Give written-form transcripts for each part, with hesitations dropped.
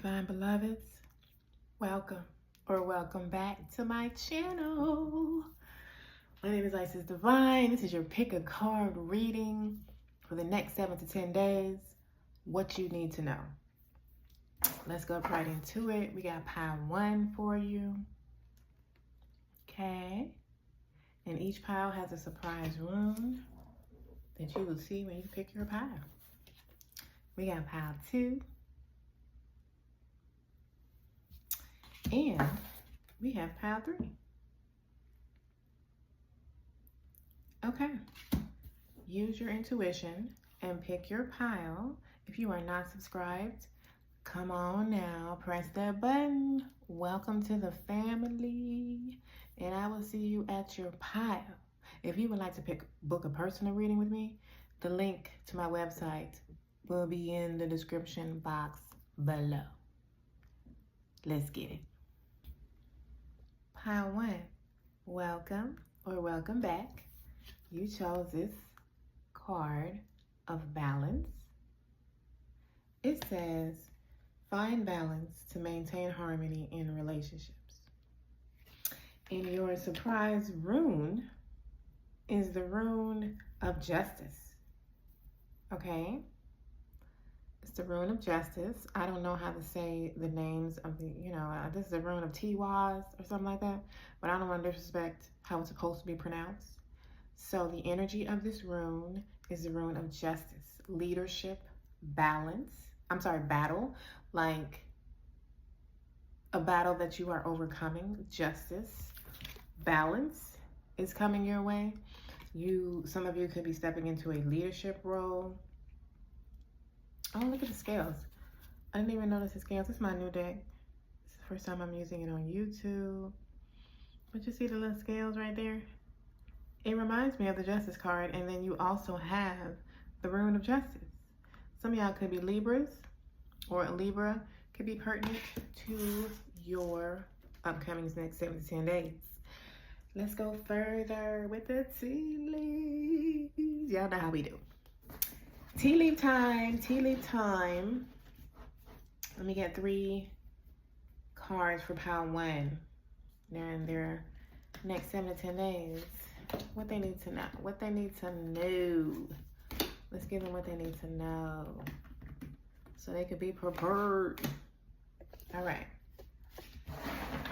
divine beloveds, welcome back to my channel. My name is Isis Divine. This is your pick a card reading for the next 7 to 10 days. What you need to know. Let's go right into it. We got pile 1 for you. Okay. And each pile has a surprise rune that you will see when you pick your pile. We got pile 2. And we have pile 3. Okay. Use your intuition and pick your pile. If you are not subscribed, come on now, press that button. Welcome to the family. And I will see you at your pile. If you would like to book a personal reading with me, the link to my website will be in the description box below. Let's get it. Pile 1, welcome or welcome back. You chose this card of balance. It says, find balance to maintain harmony in relationships. And your surprise rune is the rune of justice. Okay? It's the rune of justice. I don't know how to say the names of the, this is the rune of Tiwaz or something like that, but I don't want to disrespect how it's supposed to be pronounced. So the energy of this rune is the rune of justice, leadership, battle, like a battle that you are overcoming, justice, balance is coming your way. Some of you could be stepping into a leadership role. Oh, look at the scales. I didn't even notice the scales. It's my new deck. It's the first time I'm using it on YouTube. But you see the little scales right there? It reminds me of the Justice card. And then you also have the Rune of Justice. Some of y'all could be Libras, or a Libra could be pertinent to your upcoming next 7 to 10 days. Let's go further with the tea leaves. Y'all know how we do. Tea leaf time, tea leaf time. Let me get 3 cards for pile 1. They're in their next 7 to 10 days. What they need to know. What they need to know. Let's give them what they need to know, so they could be prepared. All right.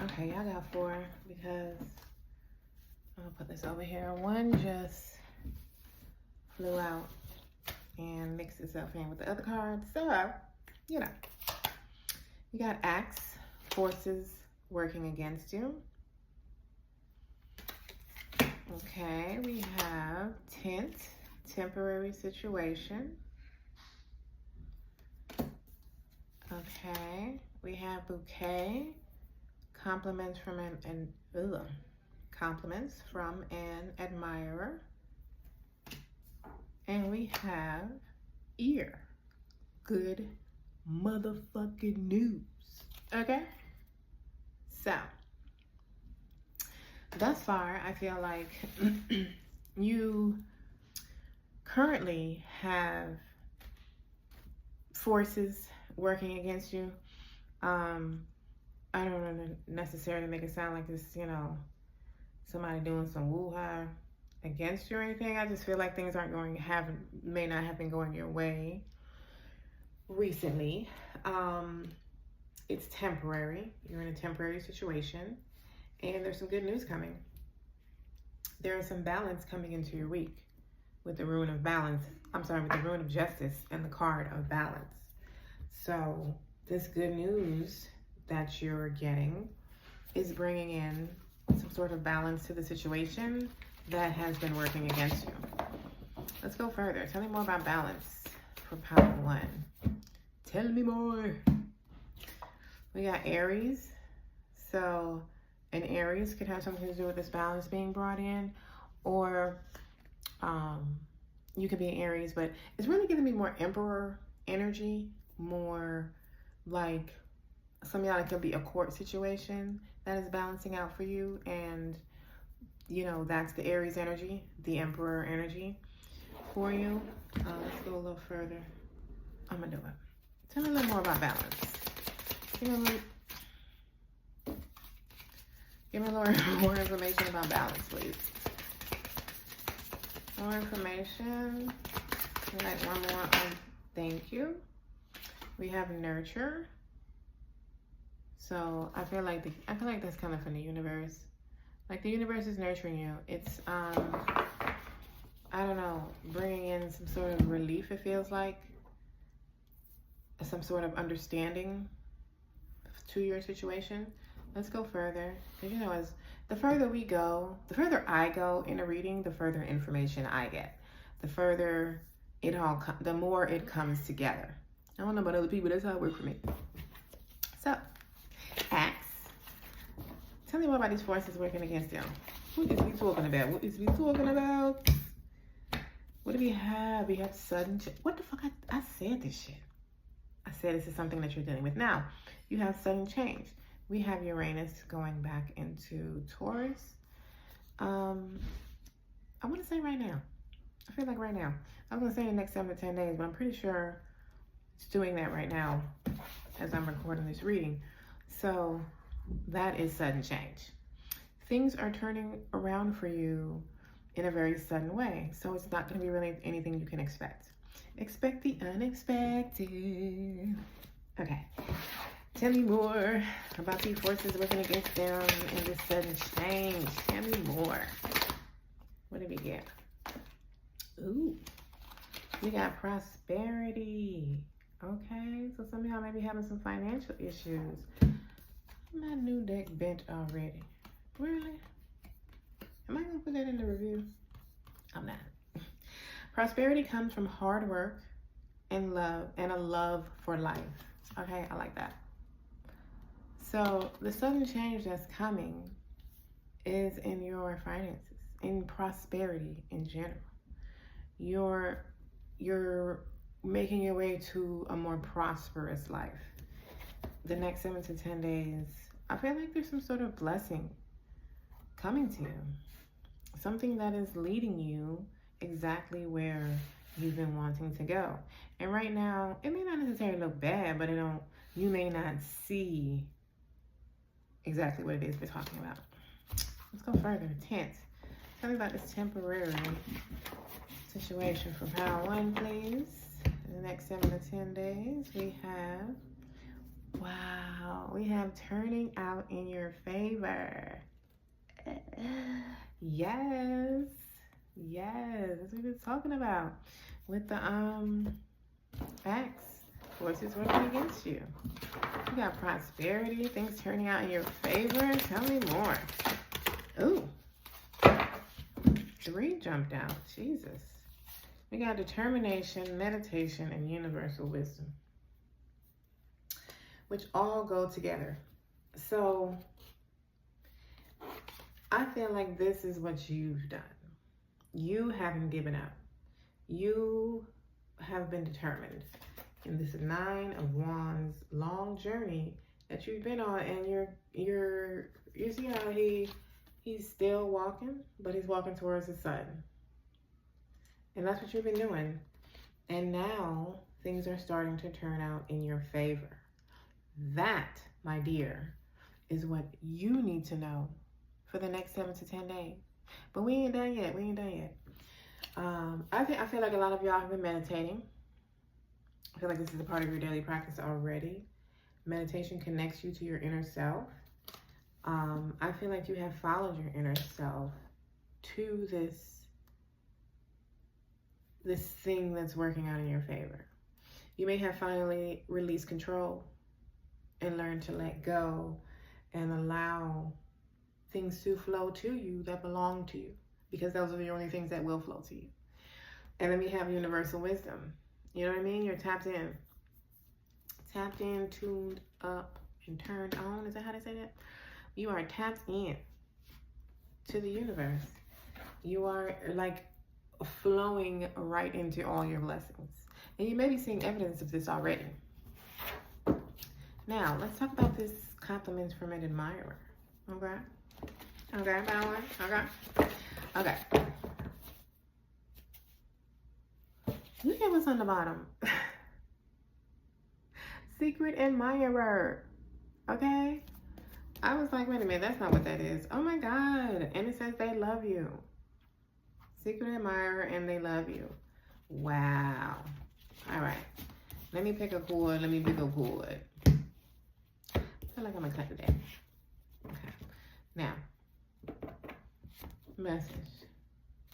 Okay, y'all got 4 because I'm gonna put this over here. 1 just flew out and mix itself in with the other cards. So, you got Axe, forces working against you. Okay, we have Tent, temporary situation. Okay, we have Bouquet, compliments from an admirer. And we have Ear, good motherfucking news. Okay? So, thus far, I feel like you currently have forces working against you. I don't want to necessarily make it sound like this, somebody doing some woo-ha against you or anything. I just feel like things may not have been going your way recently. It's temporary. You're in a temporary situation, and there's some good news coming. There is some balance coming into your week with the rune of balance. With the rune of justice and the card of balance. So this good news that you're getting is bringing in some sort of balance to the situation that has been working against you. Let's go further. Tell me more about balance for pile 1. Tell me more. We got Aries. So an Aries could have something to do with this balance being brought in, or you could be an Aries, but it's really giving me more Emperor energy, more like some of y'all, it could be a court situation that is balancing out for you, and that's the Aries energy, the Emperor energy for you. Let's go a little further. I'm gonna do it. Tell me a little more about balance. Give me a little more information about balance, please. More information. Like one more. Thank you. We have nurture. So I feel like that's coming from the universe. Like the universe is nurturing you. It's I don't know, bringing in some sort of relief. It feels like some sort of understanding to your situation. Let's go further, because you know, as the further we go, the further I go in a reading, the further information I get. The further it all, the more it comes together. I don't know about other people. That's how it works for me. So, Axe. Tell me more about these forces working against them. What is we talking about? What is we talking about? What do we have? We have sudden. What the fuck? I said this shit. I said this is something that you're dealing with now. You have sudden change. We have Uranus going back into Taurus. I want to say right now. I feel like right now. I was going to say in the next 7 to 10 days, but I'm pretty sure it's doing that right now as I'm recording this reading. So that is sudden change. Things are turning around for you in a very sudden way. So it's not going to be really anything you can expect. Expect the unexpected. Okay. Tell me more about these forces working against them in this sudden change. Tell me more. What did we get? Ooh, we got prosperity. Okay, so some of y'all may be having some financial issues. My new deck bent already. Really? Am I going to put that in the review? I'm not. Prosperity comes from hard work and love, and a love for life. Okay, I like that. So the sudden change that's coming is in your finances, in prosperity in general. You're making your way to a more prosperous life. The next 7 to 10 days, I feel like there's some sort of blessing coming to you. Something that is leading you exactly where you've been wanting to go. And right now, it may not necessarily look bad, but you may not see exactly what it is we're talking about. Let's go further. Tense. Tell me about this temporary situation for Power 1, please. In the next 7 to 10 days, we have turning out in your favor. Yes, that's what we're talking about with the Axe forces working against you. You got prosperity, things turning out in your favor. Tell me more. Ooh, 3 jumped out. Jesus. We got determination, meditation, and universal wisdom, which all go together. So I feel like this is what you've done. You haven't given up. You have been determined in this 9 of Wands long journey that you've been on, and you see how he's still walking, but he's walking towards the sun. And that's what you've been doing. And now things are starting to turn out in your favor. That, my dear, is what you need to know for the next 7 to 10 days. But we ain't done yet. I feel like a lot of y'all have been meditating. I feel like this is a part of your daily practice already. Meditation connects you to your inner self. I feel like you have followed your inner self to this thing that's working out in your favor. You may have finally released control and learned to let go and allow things to flow to you that belong to you, because those are the only things that will flow to you. And then we have universal wisdom. You know what I mean? You're tapped in, tuned up, and turned on. Is that how they say that? You are tapped in to the universe. You are like flowing right into all your blessings. And you may be seeing evidence of this already. Now, let's talk about this compliments from an admirer. Okay, Bella. Okay. You get what's on the bottom. Secret admirer. Okay? I was like, wait a minute, that's not what that is. Oh my God. And it says they love you. Secret admirer and they love you. Wow. All right. Let me pick a chord. Let me pick a chord. I feel like I'm going to cut today. Okay. Now, message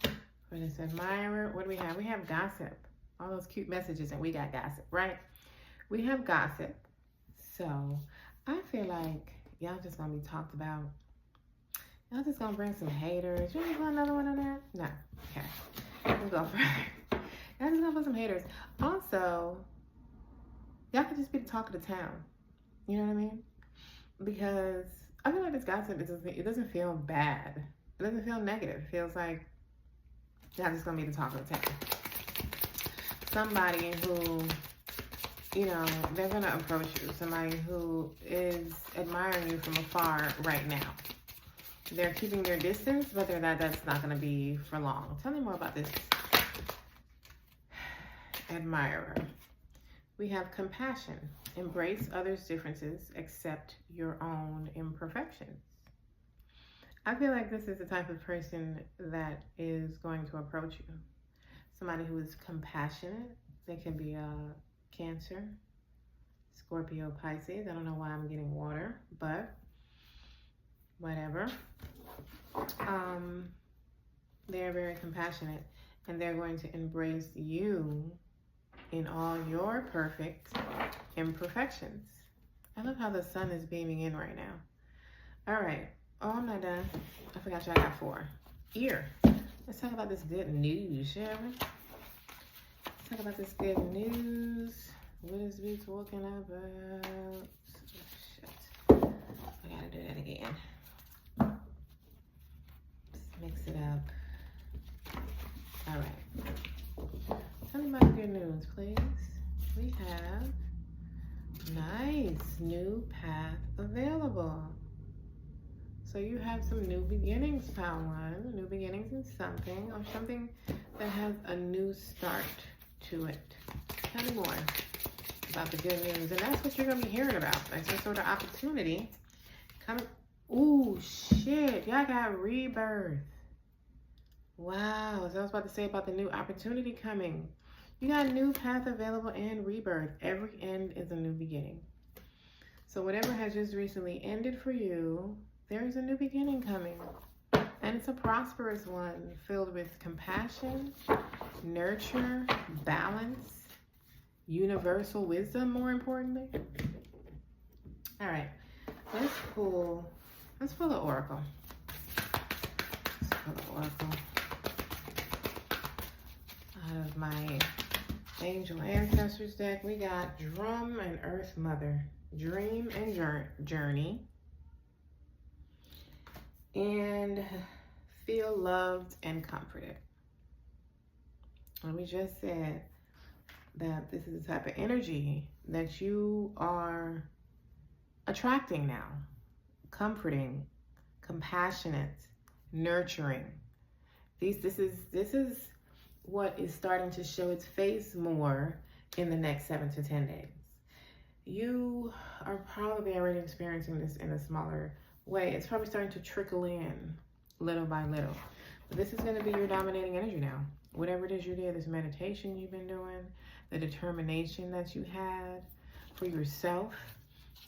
for this admirer. What do we have? We have gossip. All those cute messages, and we got gossip, right? We have gossip. So I feel like y'all just gonna be talked about. Y'all just gonna bring some haters. You want another one on that? No. Okay. We'll go further. Y'all just gonna put some haters. Also, y'all could just be the talk of the town. You know what I mean? Because I feel like this gossip, it doesn't feel bad. It doesn't feel negative. It feels like y'all just gonna be the talk of the town. Somebody who, you know, they're gonna approach you. Somebody who is admiring you from afar right now. They're keeping their distance, but that's not gonna be for long. Tell me more about this admirer. We have compassion. Embrace others' differences, accept your own imperfections. I feel like this is the type of person that is going to approach you. Somebody who is compassionate. They can be a Cancer, Scorpio, Pisces. I don't know why I'm getting water, but whatever. They're very compassionate, and they're going to embrace you in all your perfect imperfections. I love how the sun is beaming in right now. All right. Oh, I'm not done. I forgot y'all got 4. Ear. Let's talk about this good news, shall we? Let's talk about this good news. What is we talking about? Oh, shit. I gotta do that again. Let's mix it up. All right. Tell me about the good news, please. We have nice new path available. So you have some new beginnings, someone. New beginnings in something, or something that has a new start to it. Tell me more about the good news. And that's what you're going to be hearing about. Like some sort of opportunity coming. Ooh, shit. Y'all got rebirth. Wow. As I was about to say about the new opportunity coming. You got a new path available and rebirth. Every end is a new beginning. So whatever has just recently ended for you, there's a new beginning coming. And it's a prosperous one filled with compassion, nurture, balance, universal wisdom, more importantly. All right, let's pull the oracle. Let's pull the oracle out of my angel ancestors deck. We got Drum and Earth Mother, Dream and Journey, and feel loved and comforted. And we just said that this is the type of energy that you are attracting now. Comforting, compassionate, nurturing. This is what is starting to show its face more in the next 7 to 10 days. You are probably already experiencing this in a smaller way. It's probably starting to trickle in little by little. But this is going to be your dominating energy now. Whatever it is you did, this meditation you've been doing, the determination that you had for yourself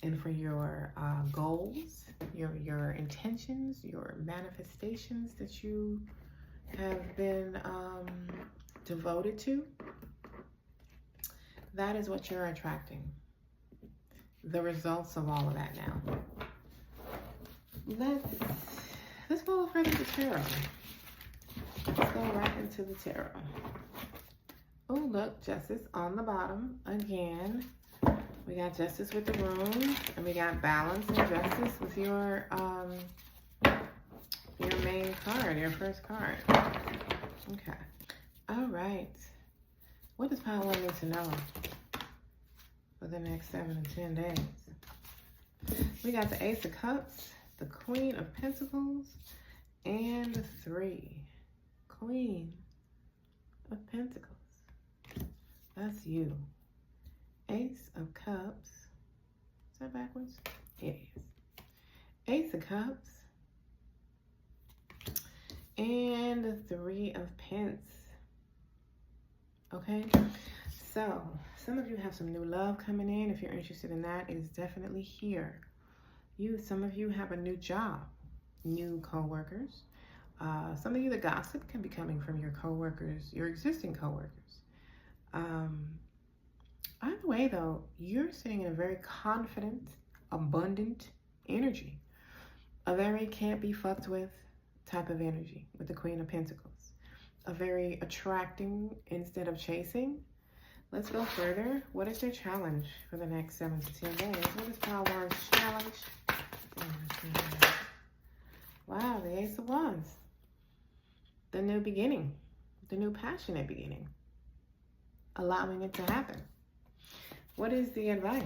and for your goals, your intentions, your manifestations that you have been devoted to, that is what you're attracting. The results of all of that now. Let's go further to tarot. Let's go right into the tarot. Oh, look, Justice on the bottom again. We got Justice with the Moon, and we got Balance and Justice with your main card, your first card. Okay. All right. What does Power need to know for the next 7 to 10 days? We got the Ace of Cups, the Queen of Pentacles, and the 3. Queen of Pentacles. That's you. Ace of Cups. Is that backwards? It is. Ace of Cups. And the Three of Pence. Okay, so some of you have some new love coming in. If you're interested in that, it is definitely here. Some of you have a new job, new co-workers. Some of you, the gossip can be coming from your co-workers, your existing co-workers. Either way, though, you're sitting in a very confident, abundant energy. A very can't be fucked with type of energy with the Queen of Pentacles. A very attracting instead of chasing. Let's go further. What is their challenge for the next 7 to 10 days? What is Power One's challenge? Wow, the Ace of Wands. The new beginning. The new passionate beginning. Allowing it to happen. What is the advice?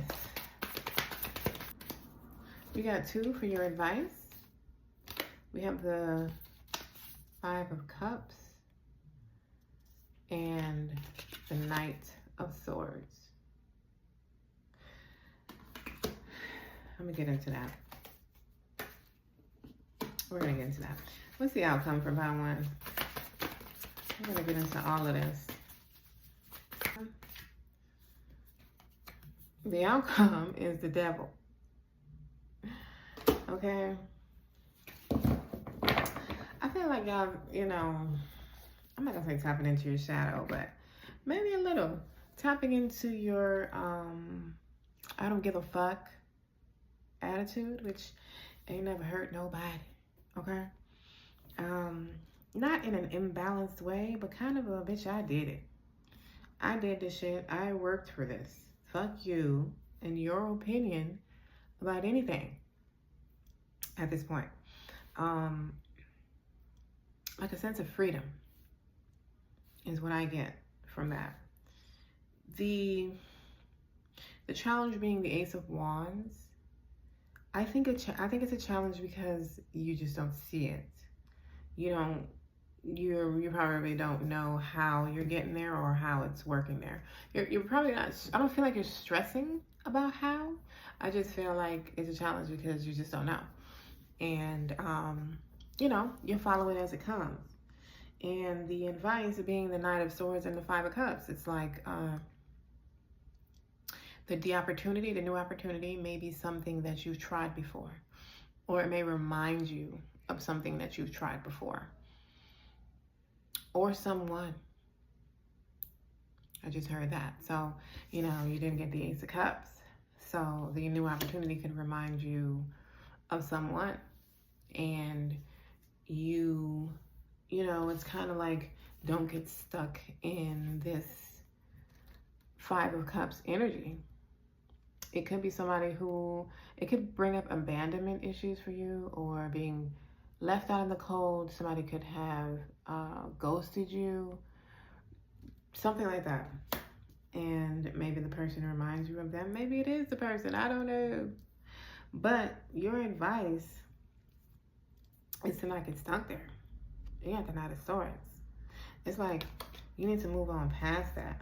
We got 2 for your advice. We have the Five of Cups and the Knight of Swords. Let me get into that. We're going to get into that. What's the outcome for Power One? We're going to get into all of this. The outcome is the Devil. Okay? I feel like y'all, I'm not going to say tapping into your shadow, but maybe a little. Tapping into your, I don't give a fuck attitude, which ain't never hurt nobody. Okay? Not in an imbalanced way, but kind of a bitch, I did it. I did this shit. I worked for this. Fuck you and your opinion about anything at this point. Like a sense of freedom is what I get from that. The challenge being the Ace of Wands. I think it's a challenge because you just don't see it. You probably don't know how you're getting there or how it's working there. You're probably not. I don't feel like you're stressing about how. I just feel like it's a challenge because you just don't know. And you follow it as it comes. And the advice being the Knight of Swords and the Five of Cups. It's like the new opportunity may be something that you've tried before. Or it may remind you of something that you've tried before. Or someone. I just heard that. So, you didn't get the Ace of Cups. So the new opportunity could remind you of someone. And it's kind of like, don't get stuck in this Five of Cups energy. It could be somebody it could bring up abandonment issues for you or being left out in the cold. Somebody could have ghosted you, something like that. And maybe the person reminds you of them. Maybe it is the person, I don't know. But your advice is to not get stuck there. You got the Knight of Swords. It's like you need to move on past that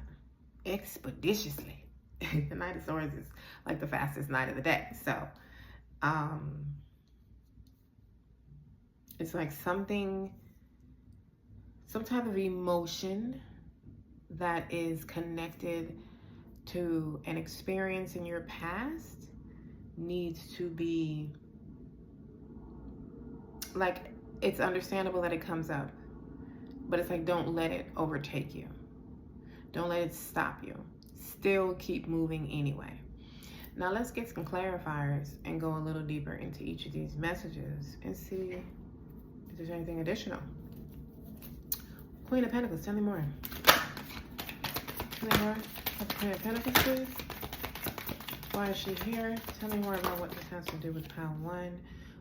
expeditiously. The Knight of Swords is like the fastest knight of the day. So it's like some type of emotion that is connected to an experience in your past needs to be, like, it's understandable that it comes up, but it's like, don't let it overtake you. Don't let it stop you. Still keep moving anyway. Now let's get some clarifiers and go a little deeper into each of these messages and see if there's anything additional. Queen of Pentacles, tell me more. Tell me more about the Queen of Pentacles, please. Why is she here? Tell me more about what this has to do with Power One.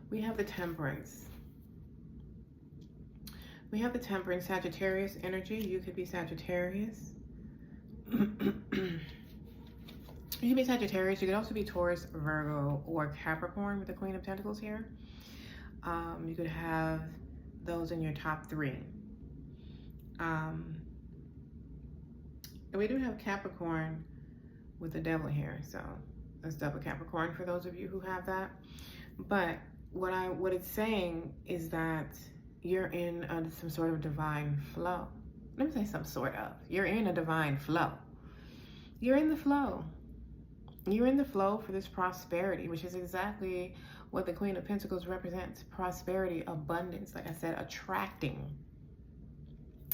We have the Temperance. We have the Temperance, Sagittarius energy. You could be Sagittarius. You could be Sagittarius. You could also be Taurus, Virgo, or Capricorn with the Queen of Pentacles here. You could have those in your top 3. And we do have Capricorn with the Devil here, so That's double Capricorn for those of you who have that. But what it's saying is that you're in some sort of divine flow. Let me say some sort of. You're in a divine flow. You're in the flow. You're in the flow for this prosperity, which is exactly what the Queen of Pentacles represents. Prosperity, abundance, like I said, attracting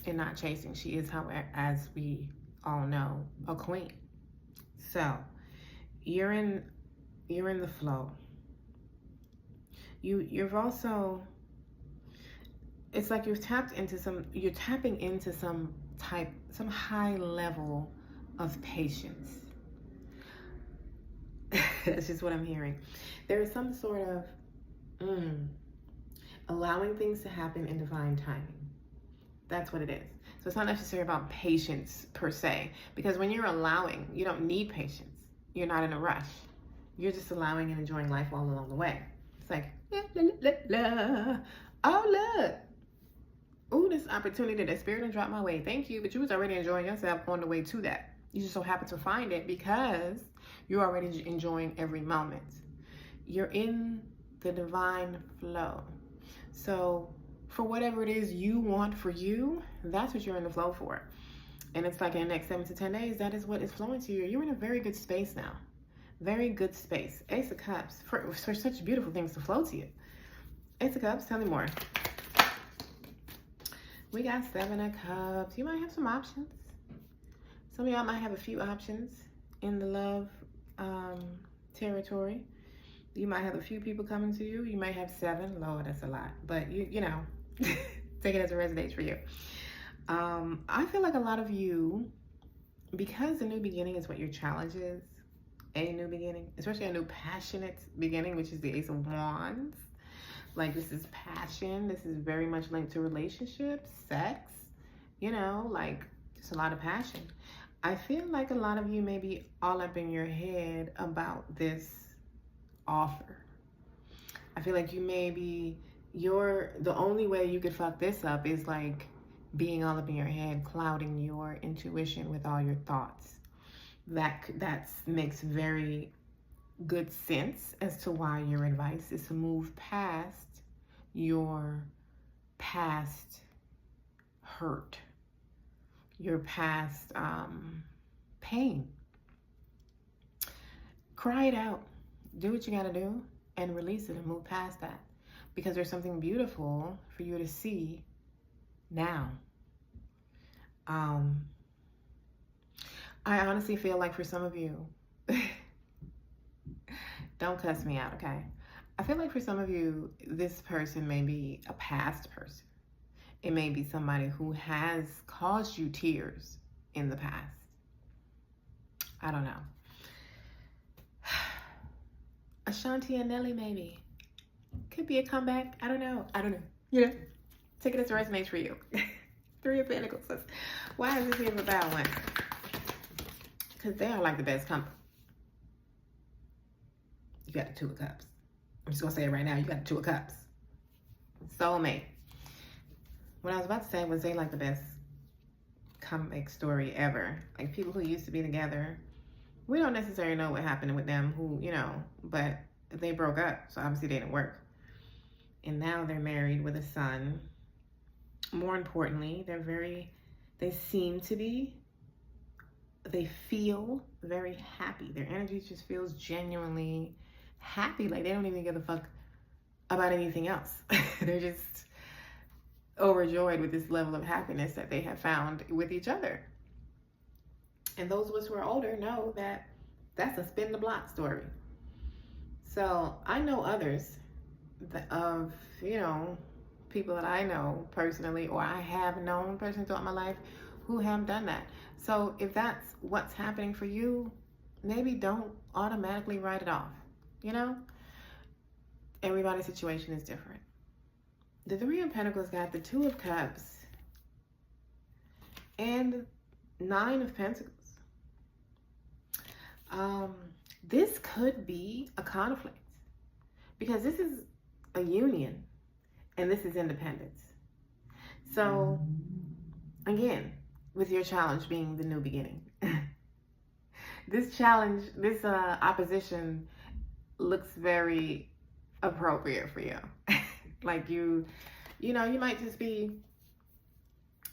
and not chasing. She is, however, as we all know, a queen. So you're in the flow. You've also, it's like you're tapping into some high level of patience. That's just what I'm hearing. There is some sort of allowing things to happen in divine timing. That's what it is. So it's not necessarily about patience per se, because when you're allowing, you don't need patience. You're not in a rush. You're just allowing and enjoying life all along the way. It's like, la, la, la, la. Oh, look. Ooh, this opportunity that Spirit done dropped my way. Thank you. But you was already enjoying yourself on the way to that. You just so happen to find it because you're already enjoying every moment. You're in the divine flow. So for whatever it is you want for you, that's what you're in the flow for. And it's like in the next 7 to 10 days, that is what is flowing to you. You're in a very good space now. Very good space. Ace of Cups. For such beautiful things to flow to you. Ace of Cups, tell me more. We got 7 of Cups. You might have some options. Some of y'all might have a few options in the love territory. You might have a few people coming to you. You might have 7. Lord, that's a lot. But you know, take it as it resonates for you. I feel like a lot of you, because the new beginning is what your challenge is, a new beginning, especially a new passionate beginning, which is the Ace of Wands. Like, this is passion. This is very much linked to relationships, sex, you know, like just a lot of passion. I feel like a lot of you may be all up in your head about this offer. I feel like you may be, the only way you could fuck this up is like being all up in your head, clouding your intuition with all your thoughts. That makes very good sense as to why your advice is to move past your past hurt, your past pain. Cry it out. Do what you gotta do and release it and move past that, because there's something beautiful for you to see now. I honestly feel like for some of you, don't cuss me out, okay? I feel like for some of you, this person may be a past person. It may be somebody who has caused you tears in the past. I don't know. Ashanti and Nelly, maybe. Could be a comeback. I don't know. You know, take it as it resonates for you. 3 of Pentacles. Why is this here for bad one? Because they are like the best company. You got the 2 of Cups. I'm just going to say it right now. You got the 2 of Cups. Soulmate. What I was about to say was they like the best comic story ever. Like, people who used to be together. We don't necessarily know what happened with them, who, you know, but they broke up. So obviously they didn't work. And now they're married with a son. More importantly, they seem to be, they feel very happy. Their energy just feels genuinely happy. Like, they don't even give a fuck about anything else. They're just overjoyed with this level of happiness that they have found with each other. And those of us who are older know that that's a spin the block story. So I know others of, you know, people that I know personally, or I have known personally throughout my life, who have done that. So if that's what's happening for you, maybe don't automatically write it off. You know, everybody's situation is different. The 3 of Pentacles got the 2 of Cups and 9 of Pentacles. This could be a conflict, because this is a union and this is independence. So again, with your challenge being the new beginning, This challenge, this opposition looks very appropriate for you. Like you know, you might just be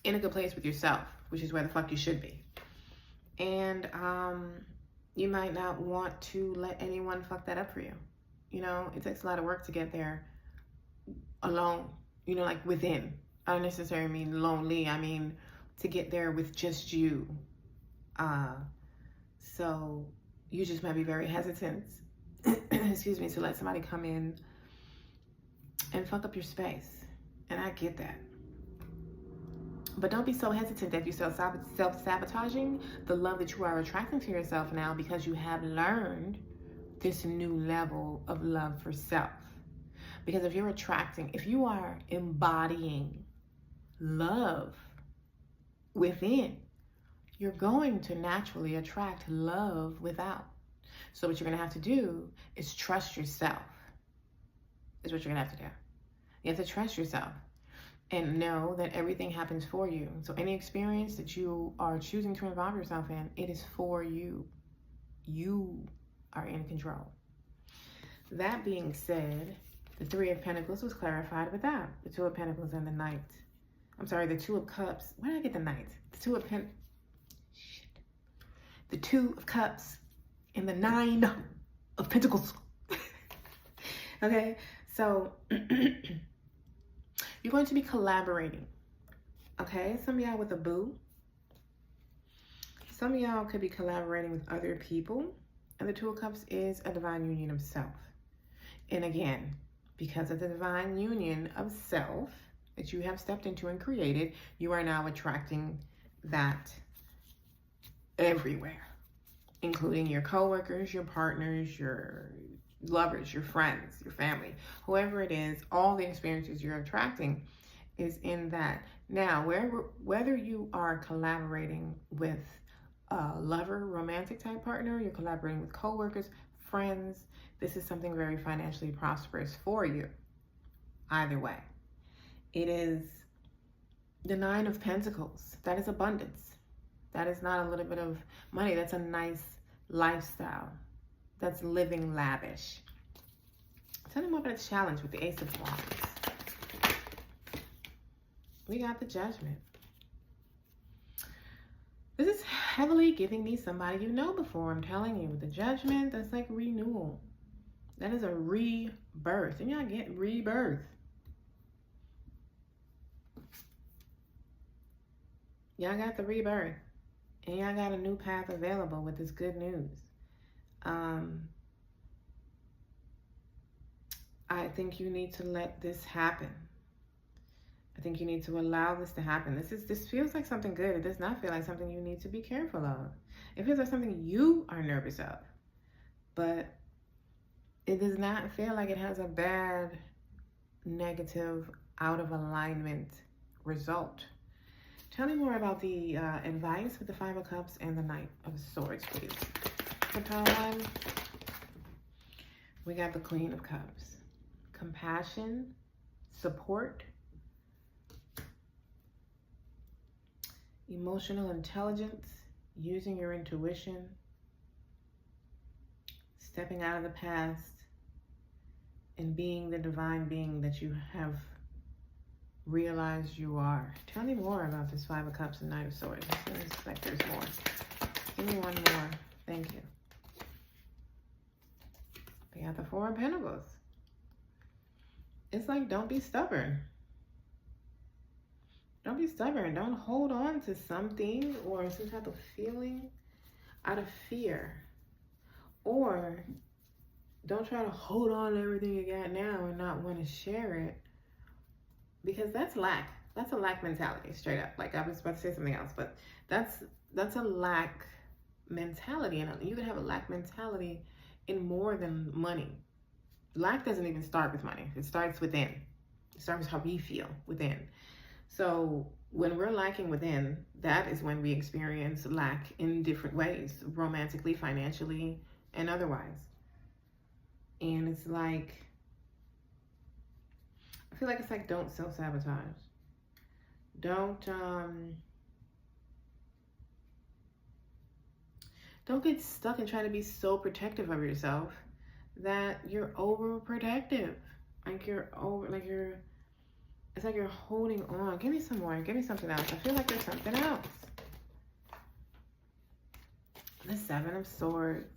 in a good place with yourself, which is where the fuck you should be. And you might not want to let anyone fuck that up for you. You know, it takes a lot of work to get there alone, you know, like within. I don't necessarily mean lonely. I mean to get there with just you. So you just might be very hesitant, excuse me, to let somebody come in and fuck up your space. And I get that. But don't be so hesitant that you self-sabotaging the love that you are attracting to yourself now, because you have learned this new level of love for self. Because if you are embodying love within, you're going to naturally attract love without. So what you're going to have to do is trust yourself. Is what you're going to have to do. You have to trust yourself and know that everything happens for you. So any experience that you are choosing to involve yourself in, it is for you. You are in control. That being said, the Three of Pentacles was clarified with that. The Two of Pentacles and the Knight. I'm sorry, the Two of Cups. Where did I get the Knight? The Two of The Two of Cups and the Nine of Pentacles. Okay, so you're going to be collaborating. Okay, some of y'all with a boo. Some of y'all could be collaborating with other people. And the Two of Cups is a divine union of self. And again, because of the divine union of self that you have stepped into and created, you are now attracting that everywhere, including your coworkers, your partners, your lovers, your friends, your family, whoever it is. All the experiences you're attracting is in that. Now, whether you are collaborating with a lover, romantic type partner, you're collaborating with coworkers, friends, this is something very financially prosperous for you. Either way, it is the Nine of Pentacles. That is abundance. That is not a little bit of money. That's a nice lifestyle. That's living lavish. Tell me more about the challenge with the Ace of Wands. We got the Judgment. This is heavily giving me somebody you know before. I'm telling you, with the Judgment, that's like renewal. That is a rebirth. And y'all get rebirth. Y'all got the rebirth. And y'all got a new path available with this good news. I think you need to let this happen. I think you need to allow this to happen. This feels like something good. It does not feel like something you need to be careful of. It feels like something you are nervous of. But it does not feel like it has a bad, negative, out of alignment result. Tell me more about the advice with the Five of Cups and the Knight of Swords, please. For time, we got the Queen of Cups. Compassion, support, emotional intelligence, using your intuition, stepping out of the past, and being the divine being that you have realized you are. Tell me more about this Five of Cups and Knight of Swords. It seems like there's more. Give me one more. Thank you. We got the Four of Pentacles. It's like, don't be stubborn. Don't be stubborn. Don't hold on to something or some type of feeling out of fear. Or don't try to hold on to everything you got now and not want to share it. Because that's lack. That's a lack mentality, straight up. Like, I was about to say something else, but that's a lack mentality. And you can have a lack mentality in more than money. Lack doesn't even start with money. It starts within. It starts with how we feel within. So when we're lacking within, that is when we experience lack in different ways, romantically, financially, and otherwise. And it's like, I feel like it's like, don't self-sabotage. Don't Don't get stuck and try to be so protective of yourself that you're overprotective. It's like you're holding on. Give me some more. Give me something else. I feel like there's something else. The Seven of Swords.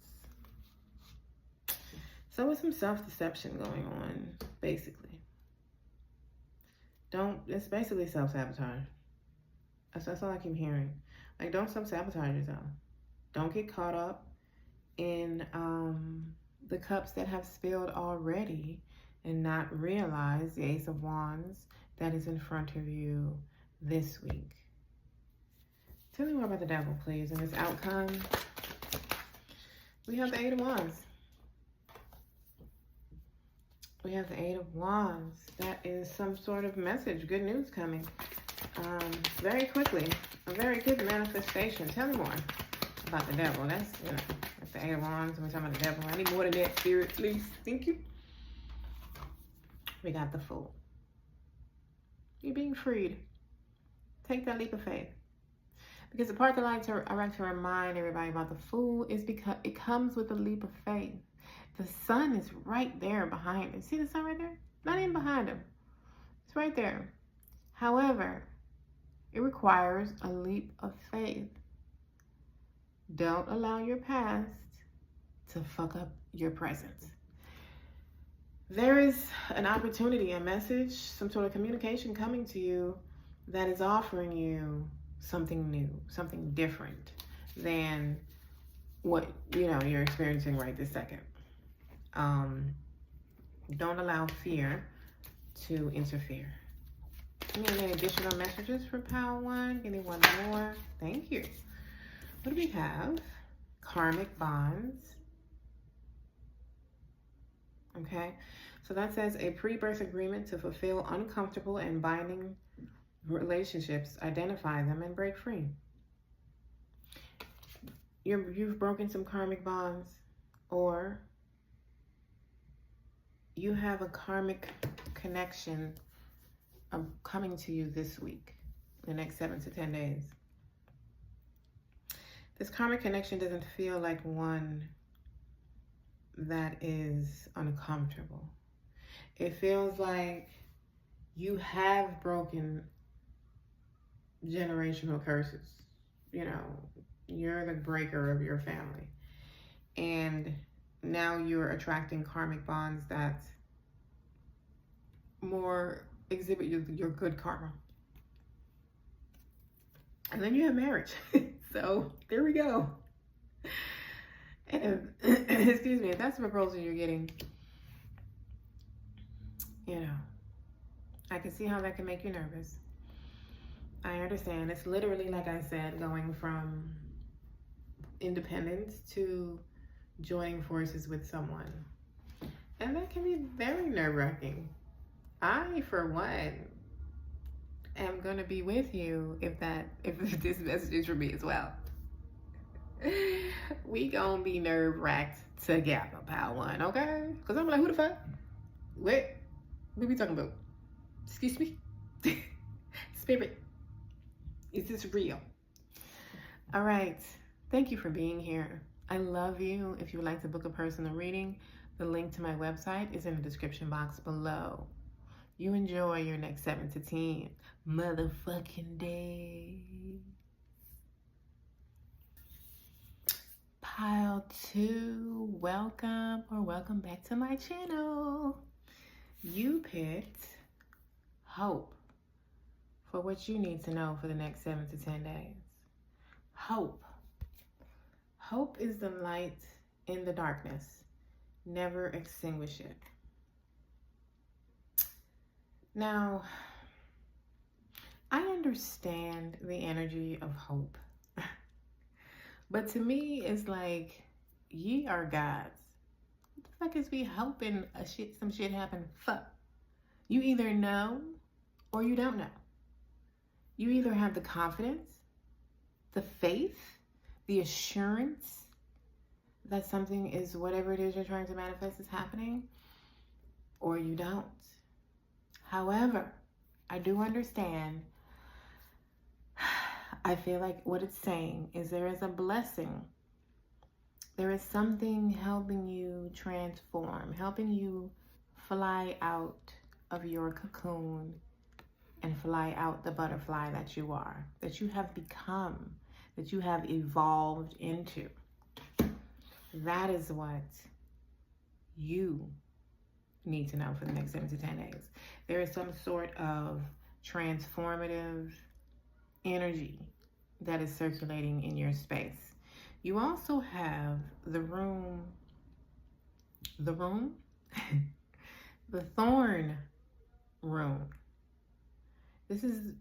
So with some self-deception going on, basically. It's basically self-sabotage. That's all I keep hearing. Like, don't self-sabotage yourself. Don't get caught up in the cups that have spilled already and not realize the Ace of Wands that is in front of you this week. Tell me more about the Devil, please, and its outcome. We have the Eight of Wands. We have the Eight of Wands. That is some sort of message, good news coming very quickly. A very good manifestation. Tell me more about the Devil. That's the Eight of Wands. We're talking about the Devil. I need more than that, Spirit, please. Thank you. We got the Fool. You're being freed. Take that leap of faith. Because the part that I like to remind everybody about the Fool is because it comes with a leap of faith. The sun is right there behind him. See the sun right there? Not even behind him. It's right there. However, it requires a leap of faith. Don't allow your past to fuck up your present. There is an opportunity, a message, some sort of communication coming to you that is offering you something new, something different than what you're experiencing right this second. Don't allow fear to interfere. Give me any additional messages for Power One. Give me one more. Thank you. What do we have? Karmic bonds. Okay, so that says a pre-birth agreement to fulfill uncomfortable and binding relationships, identify them, and break free. You've broken some karmic bonds, or you have a karmic connection coming to you this week, the next 7 to 10 days. This karmic connection doesn't feel like one that is uncomfortable. It feels like you have broken generational curses. You're the breaker of your family. And now you're attracting karmic bonds that more exhibit your good karma. And then you have marriage. So there we go. And excuse me, if that's the proposal you're getting, I can see how that can make you nervous. I understand. It's literally, like I said, going from independence to joining forces with someone. And that can be very nerve-wracking. I, for one, am going to be with you if this message is for me as well. We gonna be nerve-wracked together, Power One, okay? Because I'm like, who the fuck? What we talking about? Excuse me? Spirit, is this real? All right. Thank you for being here. I love you. If you would like to book a personal reading, the link to my website is in the description box below. You enjoy your next 7 to 10 motherfucking days. Pile 2, welcome back to my channel. You picked hope for what you need to know for the next 7 to 10 days. Hope. Hope is the light in the darkness. Never extinguish it. Now, I understand the energy of hope. But to me, it's like, ye are gods. What the fuck is we hoping some shit happen? Fuck. You either know or you don't know. You either have the confidence, the faith, the assurance that something is, whatever it is you're trying to manifest is happening, or you don't. However, I do understand. I feel like what it's saying is there is a blessing There is something helping you transform, helping you fly out of your cocoon and fly out the butterfly that you are, that you have become, that you have evolved into. That is what you need to know for the next 7 to 10 days. There is some sort of transformative energy that is circulating in your space. You also have the the thorn rune. This is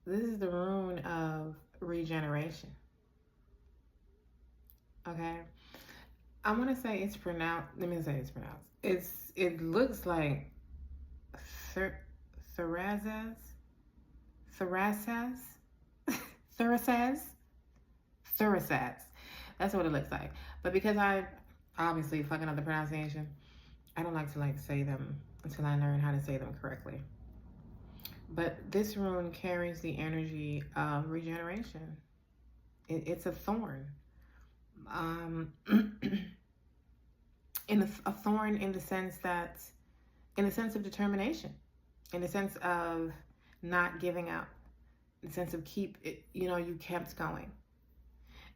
the rune of regeneration. Okay, I want to say it's pronounced. Let me say it's pronounced. It looks like Thurazaz. That's what it looks like. But because I obviously fucking up the pronunciation, I don't like to say them until I learn how to say them correctly. But this rune carries the energy of regeneration. It's a thorn. A thorn in the sense of determination, in the sense of not giving up, in the sense of you kept going.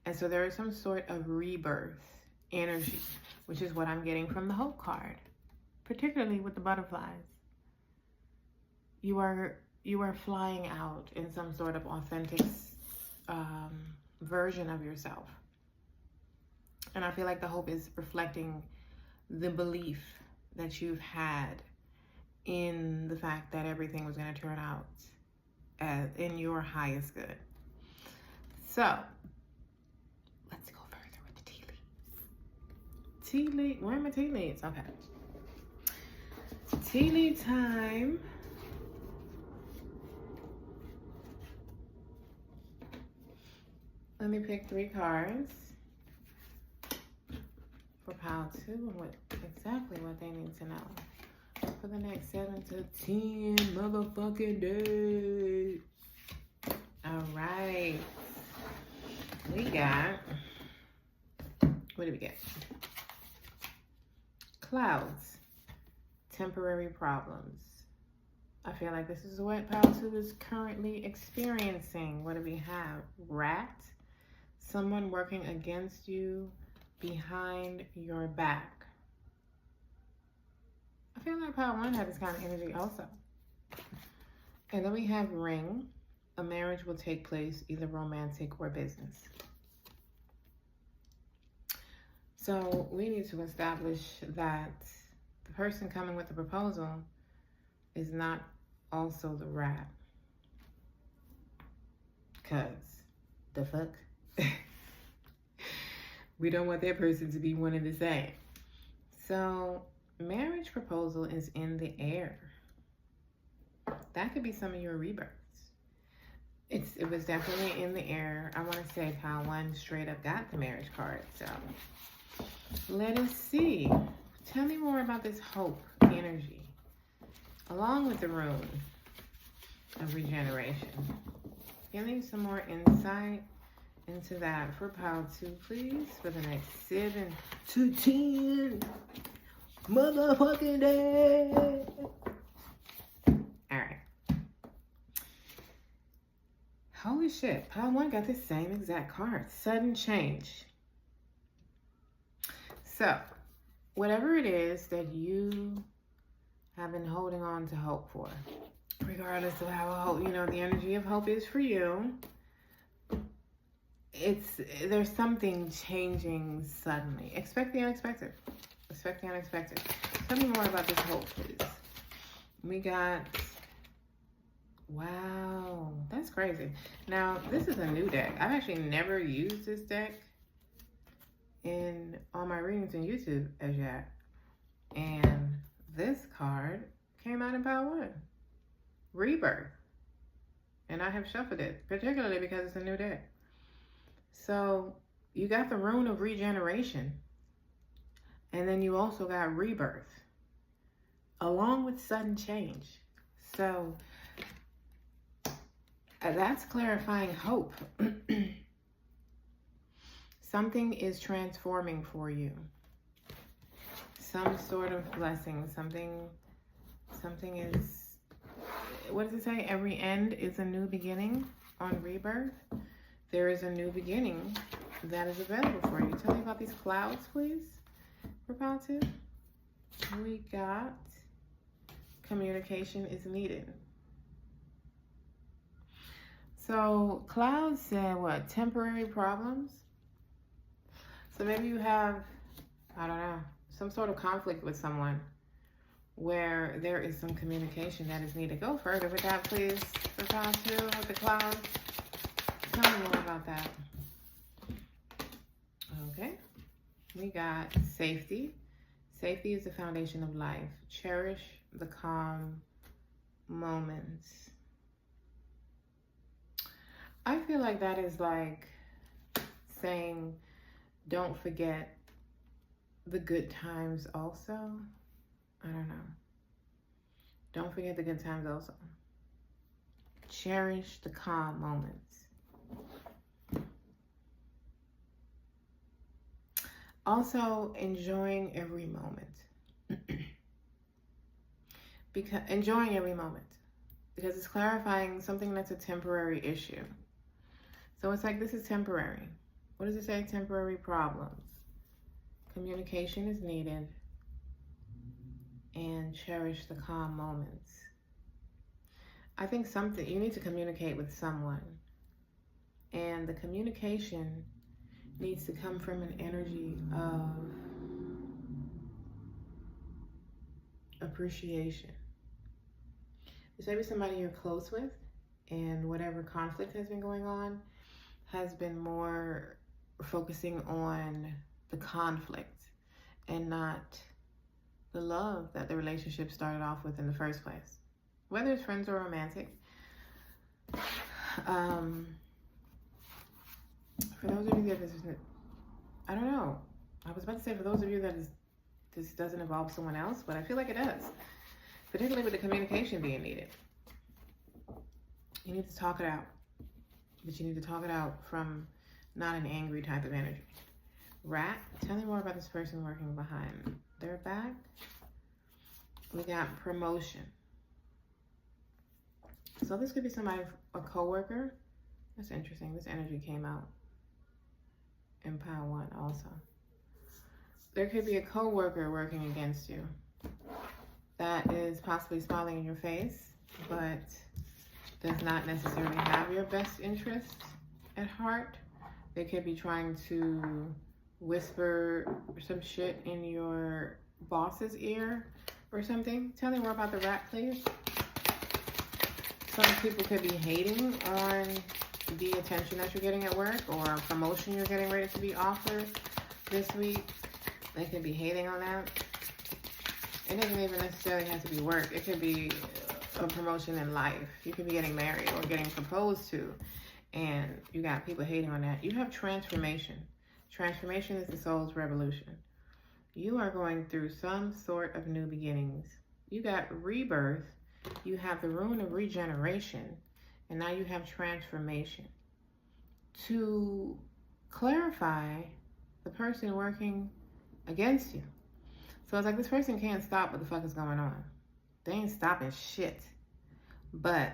And so there is some sort of rebirth energy, which is what I'm getting from the Hope card, particularly with the butterflies. You are flying out in some sort of authentic version of yourself. And I feel like the hope is reflecting the belief that you've had in the fact that everything was going to turn out in your highest good. So, let's go further with the tea leaves. Tea leaf, where are my tea leaves? Okay. Tea leaf time. Let me pick 3 cards for pile 2 and exactly what they need to know for the next 7 to 10 motherfucking days. All right. We got, what do we get? Clouds, temporary problems. I feel like this is what pile 2 is currently experiencing. What do we have? Rat, someone working against you behind your back. I feel like pile 1 had this kind of energy also. And then we have ring. A marriage will take place, either romantic or business. So we need to establish that the person coming with the proposal is not also the rat. Because the fuck? We don't want that person to be one and the same. So marriage proposal is in the air. That could be some of your rebirths. It was definitely in the air. I want to say pile 1 straight up got the marriage card. So let us see. Tell me more about this hope energy, along with the rune of regeneration. Give me some more insight into that for pile 2, please, for the next 7 to 10 motherfucking days. All right. Holy shit, pile 1 got the same exact card. Sudden change. So, whatever it is that you have been holding on to hope for, regardless of how the energy of hope is for you, there's something changing suddenly. Expect the unexpected. Expect the unexpected. Tell me more about this hope, please. We got, wow, that's crazy. Now, this is a new deck. I've actually never used this deck in all my readings on YouTube as yet. And this card came out in pile 1. Rebirth. And I have shuffled it, particularly because it's a new deck. So you got the rune of regeneration. And then you also got rebirth, along with sudden change. So that's clarifying hope. Something is transforming for you. Some sort of blessing. Something is, what does it say? Every end is a new beginning on rebirth. There is a new beginning that is available for you. Tell me about these clouds, please, for pile 2. We got communication is needed. So clouds said what? Temporary problems. So maybe you have, I don't know, some sort of conflict with someone where there is some communication that is needed. Go further with that, please, for pile 2 with the clouds. Tell me more about that. Okay. We got safety. Safety is the foundation of life. Cherish the calm moments. I feel like that is like saying, don't forget the good times also. I don't know. Don't forget the good times also. Cherish the calm moments. Also, enjoying every moment. Enjoying every moment. Because it's clarifying something that's a temporary issue. So it's like, this is temporary. What does it say? Temporary problems. Communication is needed. And cherish the calm moments. I think you need to communicate with someone. And the communication needs to come from an energy of appreciation. There's maybe somebody you're close with, and whatever conflict has been going on has been more focusing on the conflict and not the love that the relationship started off with in the first place. Whether it's friends or romantic. For those of you that I don't know. I was about to say for those of you that this doesn't involve someone else, but I feel like it does. Particularly with the communication being needed. You need to talk it out. But you need to talk it out from not an angry type of energy. Rat, tell me more about this person working behind their back. We got promotion. So this could be somebody, a coworker. That's interesting. This energy came out in pile 1 also. There could be a coworker working against you that is possibly smiling in your face, but does not necessarily have your best interest at heart. They could be trying to whisper some shit in your boss's ear or something. Tell me more about the rat, please. Some people could be hating on the attention that you're getting at work or a promotion you're getting ready to be offered this week. They could be hating on that. It doesn't even necessarily have to be work. It could be a promotion in life. You could be getting married or getting proposed to, and you got people hating on that. You have transformation. Transformation is the soul's revolution. You are going through some sort of new beginnings. You got rebirth. You have the rune of regeneration, and now you have transformation. To clarify the person working against you. So it's like this person can't stop what the fuck is going on. They ain't stopping shit. But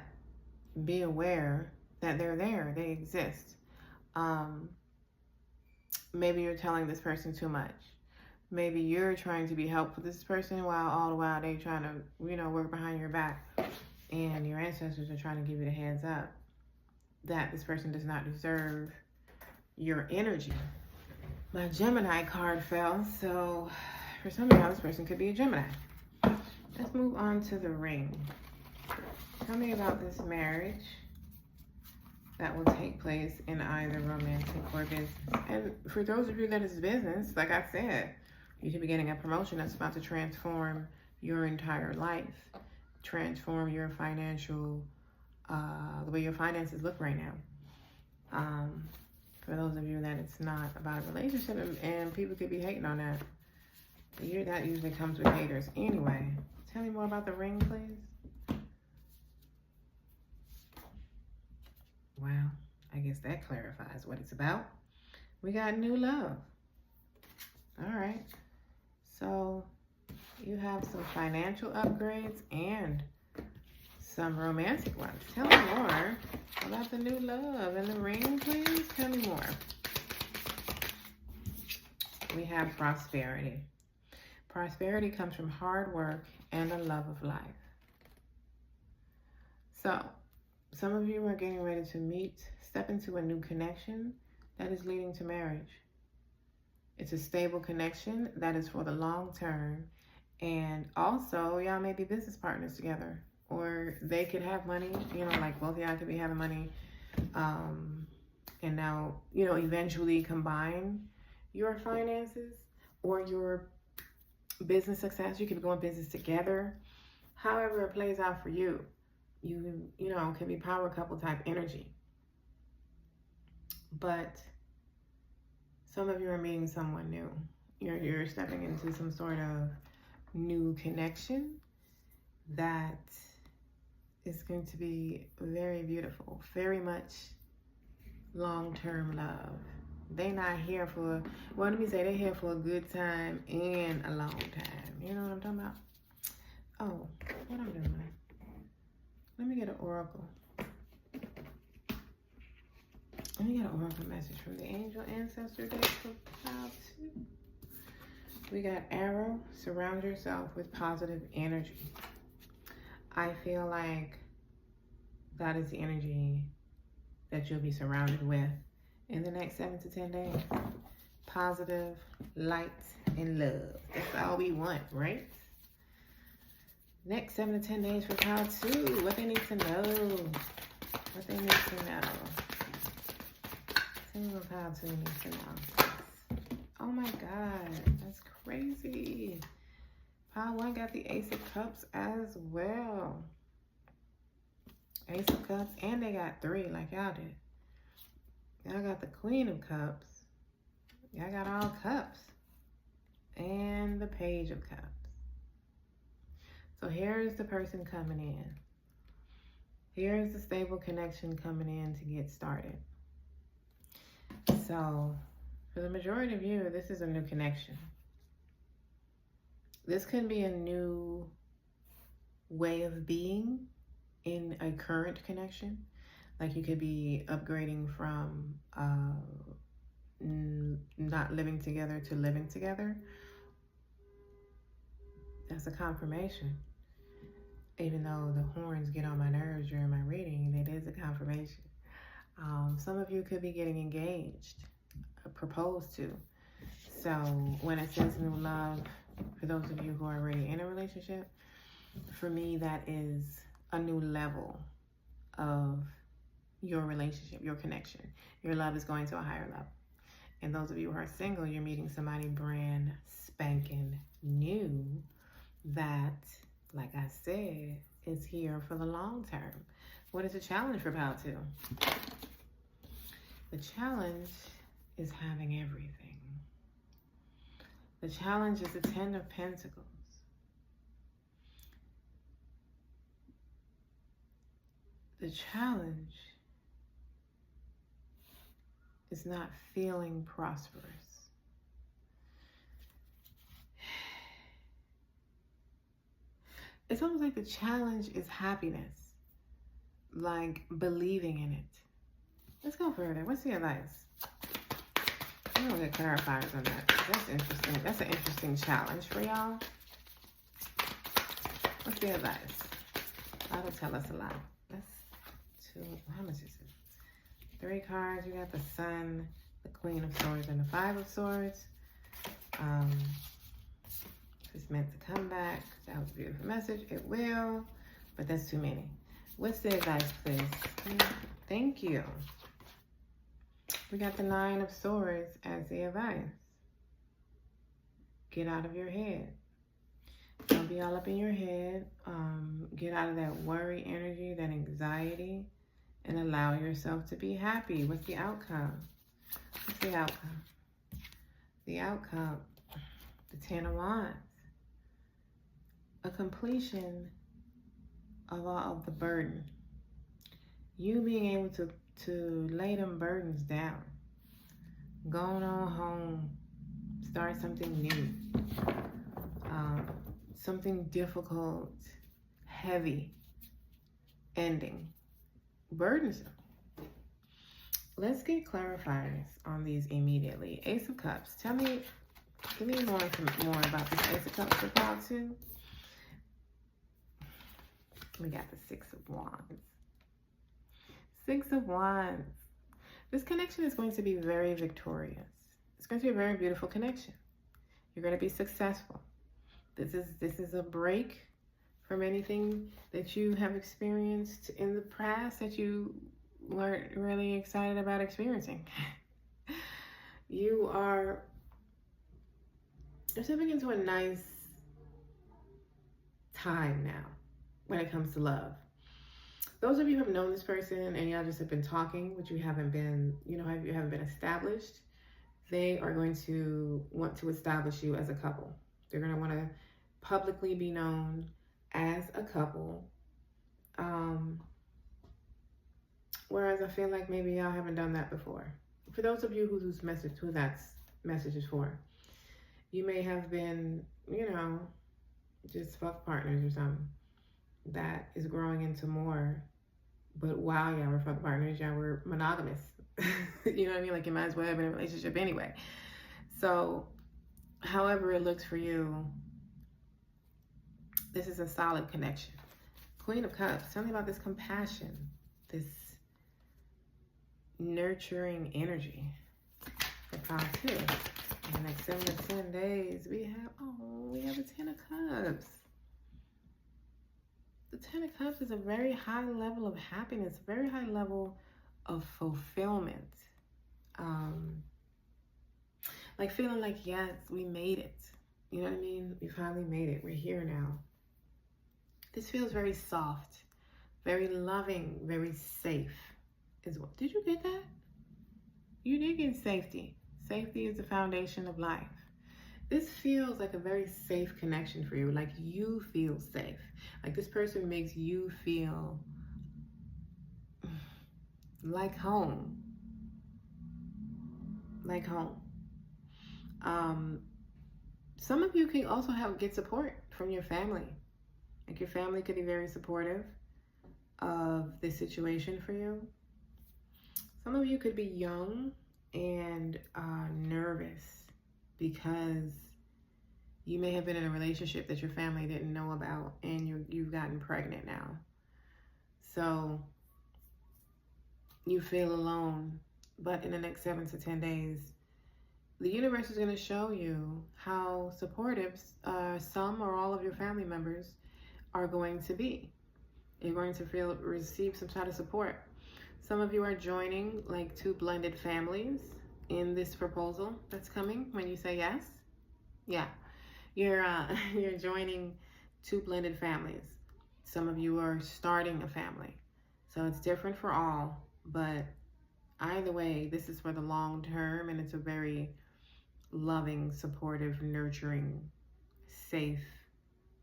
be aware that they're there. They exist. Maybe you're telling this person too much. Maybe you're trying to be helpful to this person while all the while they trying to, work behind your back. And your ancestors are trying to give you the heads up that this person does not deserve your energy. My Gemini card fell, so for some of y'all, this person could be a Gemini. Let's move on to the ring. Tell me about this marriage that will take place in either romantic or business. And for those of you that is business, like I said, you could be getting a promotion that's about to transform your entire life, transform your financial, the way your finances look right now. For those of you that it's not about a relationship, and people could be hating on that. That usually comes with haters. Anyway, tell me more about the ring, please. Wow, I guess that clarifies what it's about. We got new love. All right. So you have some financial upgrades and some romantic ones. Tell me more about the new love and the ring, please. Tell me more. We have prosperity. Prosperity comes from hard work and a love of life. So, some of you are getting ready to step into a new connection that is leading to marriage. It's a stable connection that is for the long term. And also, y'all may be business partners together. Or they could have money, like both of y'all could be having money. And now, eventually combine your finances or your business success. You could be going business together. However it plays out for you. You can be power couple type energy. But some of you are meeting someone new. You're stepping into some sort of new connection that is going to be very beautiful, very much long-term love. They're not here for, well, let me say, they're here for a good time and a long time. You know what I'm talking about? Oh, what I'm doing? Let me get an oracle. Let me get an oracle message from the angel ancestor deck for Child 2. We got arrow. Surround yourself with positive energy. I feel like that is the energy that you'll be surrounded with in the next 7 to 10 days. Positive, light, and love. That's all we want, right? Next 7 to 10 days for Child 2. What they need to know. What they need to know. Tell me what Child 2 needs to know. Oh my God. That's crazy. Pile 1 got the Ace of Cups as well. Ace of Cups. And they got 3 like y'all did. Y'all got the Queen of Cups. Y'all got all cups. And the Page of Cups. So here's the person coming in. Here's the stable connection coming in to get started. So for the majority of you, this is a new connection. This could be a new way of being in a current connection. Like you could be upgrading from not living together to living together. That's a confirmation. Even though the horns get on my nerves during my reading, it is a confirmation. Some of you could be getting engaged, proposed to. So when it says new love, for those of you who are already in a relationship, for me, that is a new level of your relationship, your connection. Your love is going to a higher level. And those of you who are single, you're meeting somebody brand spanking new that, like I said, is here for the long term. What is the challenge for Pile 2? The challenge is having everything. The challenge is the 10 of Pentacles. The challenge is not feeling prosperous. It's almost like the challenge is happiness, like believing in it. Let's go further. What's the advice? I'm gonna get clarifiers on that. That's interesting. That's an interesting challenge for y'all. What's the advice? That'll tell us a lot. That's 2. How much is it? 3 cards. You got the Sun, the Queen of Swords, and the 5 of Swords. If it's meant to come back, that was a beautiful message. It will, but that's too many. What's the advice, please? Thank you. We got the 9 of Swords as the advice. Get out of your head. Don't be all up in your head. Get out of that worry energy, that anxiety, and allow yourself to be happy. What's the outcome? What's the outcome? The outcome, the 10 of Wands. A completion of all of the burden. You being able to lay them burdens down. Going on home. Start something new. Something difficult, heavy, ending, burdensome. Let's get clarifiers on these immediately. Ace of Cups. Give me more about this Ace of Cups for Cloud 2. We got the Six of Wands. Six of Wands. This connection is going to be very victorious. It's going to be a very beautiful connection. You're going to be successful. This is a break from anything that you have experienced in the past that you weren't really excited about experiencing. You're stepping into a nice time now when it comes to love. Those of you who have known this person and y'all just have been talking, but you haven't been, you haven't been established, they are going to want to establish you as a couple. They're going to want to publicly be known as a couple. Whereas I feel like maybe y'all haven't done that before. For those of you who that message is for, you may have been, just fuck partners or something. That is growing into more. But while y'all were fuck partners, y'all were monogamous. You know what I mean? Like, you might as well have been in a relationship anyway. So, however it looks for you, this is a solid connection. Queen of Cups. Tell me about this compassion, this nurturing energy for Cloud 2. In the next 7 to 10 days, we have a 10 of Cups. The 10 of Cups is a very high level of happiness, a very high level of fulfillment. Like feeling like, yes, we made it. You know what I mean? We finally made it. We're here now. This feels very soft, very loving, very safe as well. Did you get that? You did get safety. Safety is the foundation of life. This feels like a very safe connection for you. Like you feel safe. Like this person makes you feel like home. Like home. Some of you can also get support from your family. Like your family could be very supportive of this situation for you. Some of you could be young and nervous because you may have been in a relationship that your family didn't know about and you've gotten pregnant now. So you feel alone, but in the next 7 to 10 days, the universe is going to show you how supportive some or all of your family members are going to be. You're going to receive some sort of support. Some of you are joining like 2 blended families in this proposal that's coming when you say yes. Yeah, you're joining 2 blended families. Some of you are starting a family. So it's different for all, but either way, this is for the long term, and it's a very loving, supportive, nurturing, safe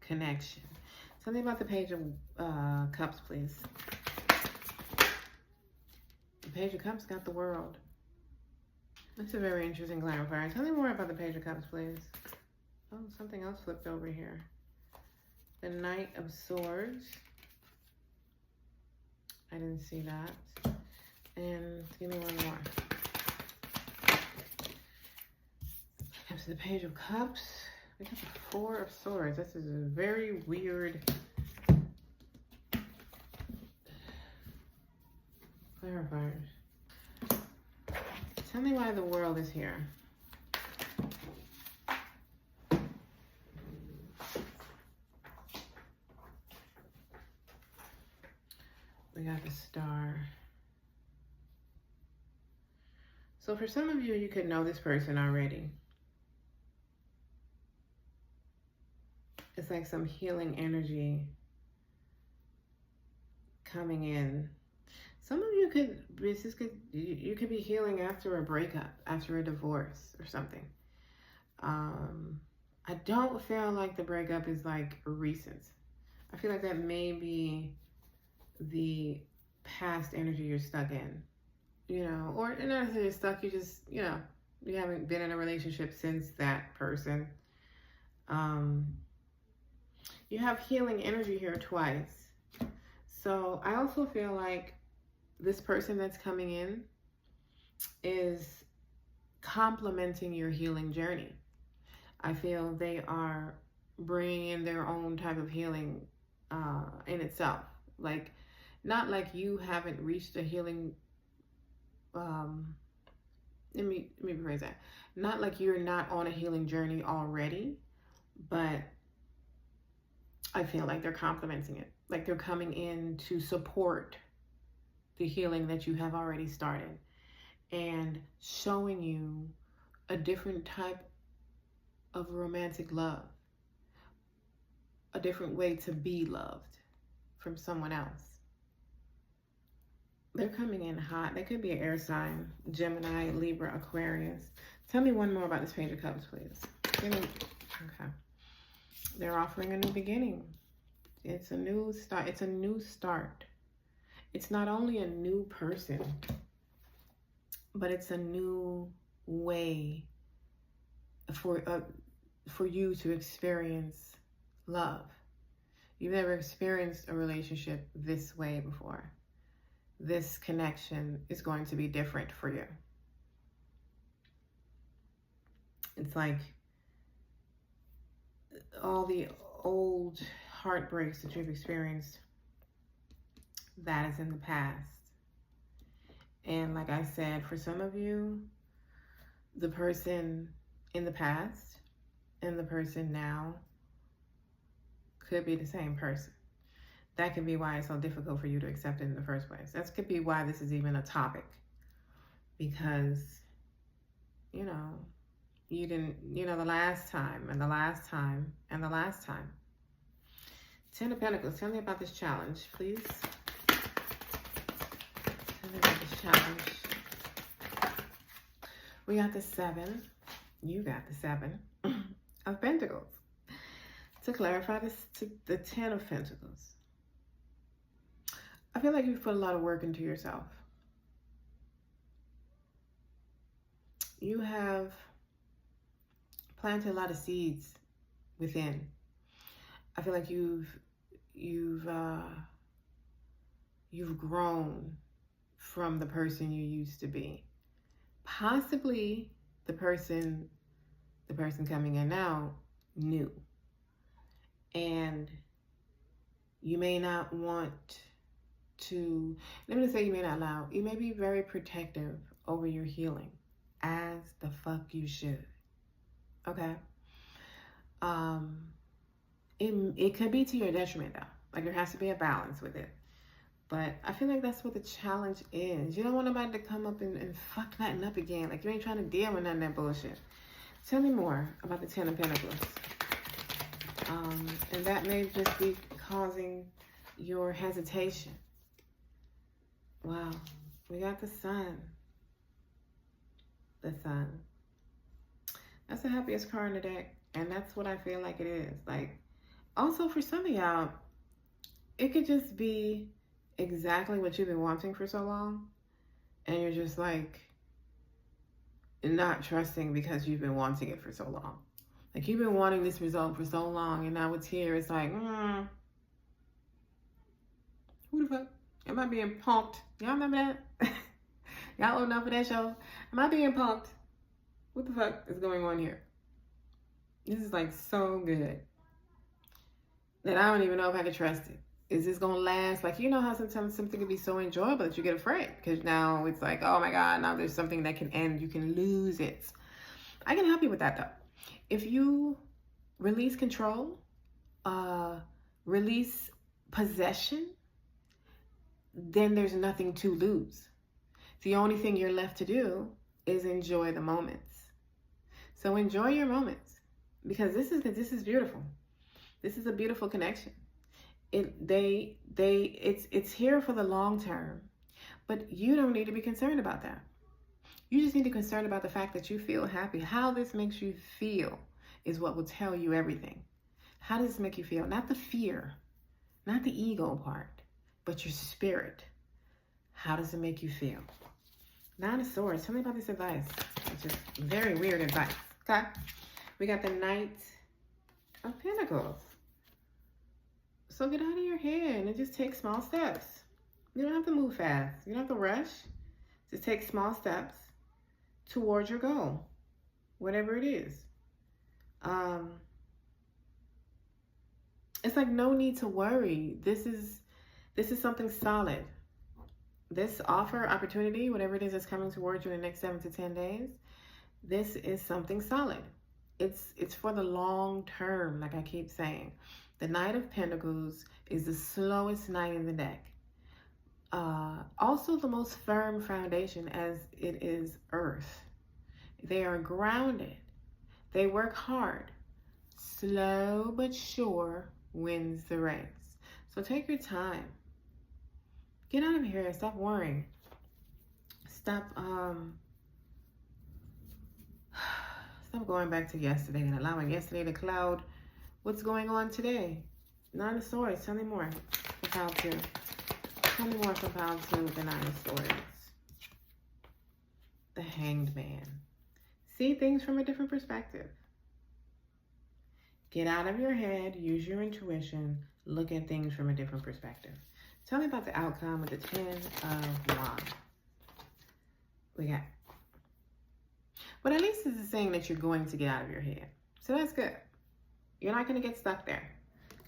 connection. Something about the Page of Cups, please. The Page of Cups got the World. That's a very interesting clarifier. Tell me more about the Page of Cups, please. Oh, something else flipped over here. The Knight of Swords. I didn't see that. And give me one more. Comes to the Page of Cups. We got the Four of Swords. This is a very weird clarifiers. Tell me why the World is here. We got the Star. So for some of you, you could know this person already. It's like some healing energy coming in. Some of you you could be healing after a breakup, after a divorce or something. I don't feel like the breakup is like recent. I feel like that may be the past energy you're stuck in, or not necessarily stuck, you just, You haven't been in a relationship since that person. You have healing energy here twice. So I also feel like this person that's coming in is complementing your healing journey. I feel they are bringing in their own type of healing in itself. Like, not like you haven't reached a healing, let me rephrase that. Not like you're not on a healing journey already, but I feel like they're complementing it. Like they're coming in to support the healing that you have already started and showing you a different type of romantic love, a different way to be loved from someone else. They're coming in hot. They could be an air sign, Gemini, Libra, Aquarius. Tell me one more about this Page of Cups, please. Okay. They're offering a new beginning. It's a new start. It's a new start. It's not only a new person, but it's a new way for you to experience love. You've never experienced a relationship this way before. This connection is going to be different for you. It's like all the old heartbreaks that you've experienced, that is in the past. And like I said, for some of you, the person in the past and the person now could be the same person. That could be why it's so difficult for you to accept it in the first place. That could be why this is even a topic. Because, you didn't, the last time and the last time and the last time. 10 of Pentacles, tell me about this challenge, please. Tell me about this challenge. We got the 7. You got the 7 of Pentacles. To clarify this, to the 10 of Pentacles. I feel like you've put a lot of work into yourself. You have planted a lot of seeds within. I feel like you've grown from the person you used to be. Possibly the person coming in now knew. And you may not want to, let me just say, you may not allow, you may be very protective over your healing, as the fuck you should. Okay? It could be to your detriment though. Like there has to be a balance with it. But I feel like that's what the challenge is. You don't want nobody to come up and fuck nothing up again. Like you ain't trying to deal with none of that bullshit. Tell me more about the 10 of Pentacles. And that may just be causing your hesitation. Wow. We got the Sun. The Sun. That's the happiest card in the deck. And that's what I feel like it is. Like, also for some of y'all, it could just be exactly what you've been wanting for so long. And you're just like, not trusting because you've been wanting it for so long. Like you've been wanting this result for so long, and now it's here. It's like, who the fuck? Am I being punked? Y'all remember that? Y'all old enough for that show? Am I being punked? What the fuck is going on here? This is like so good that I don't even know if I can trust it. Is this gonna last? Like, you know how sometimes something can be so enjoyable that you get afraid because now it's like, oh my God, now there's something that can end. You can lose it. I can help you with that though. If you release control, release possession, then there's nothing to lose. The only thing you're left to do is enjoy the moments. So enjoy your moments because this is beautiful. This is a beautiful connection. It's here for the long term, but you don't need to be concerned about that. You just need to be concerned about the fact that you feel happy. How this makes you feel is what will tell you everything. How does this make you feel? Not the fear, not the ego part, but your spirit. How does it make you feel? Nine of Swords. Tell me about this advice. It's just very weird advice. Okay. We got the Knight of Pentacles. So get out of your head and just take small steps. You don't have to move fast. You don't have to rush. Just take small steps towards your goal, whatever it is. It's like no need to worry. This is something solid. This offer, opportunity, whatever it is that's coming towards you in the next 7 to 10 days, this is something solid. It's for the long term, like I keep saying. The Knight of Pentacles is the slowest knight in the deck. Also the most firm foundation, as it is earth. They are grounded. They work hard. Slow but sure wins the race. So take your time. Get out of here. Stop worrying. Stop going back to yesterday and allowing yesterday to cloud what's going on today. Nine of Swords. Tell me more for Pile 2. Tell me more for Pile 2 with the Nine of Swords. The Hanged Man. See things from a different perspective. Get out of your head. Use your intuition. Look at things from a different perspective. Tell me about the outcome with the Ten of Wands. We got. But at least this is saying that you're going to get out of your head. So that's good. You're not going to get stuck there.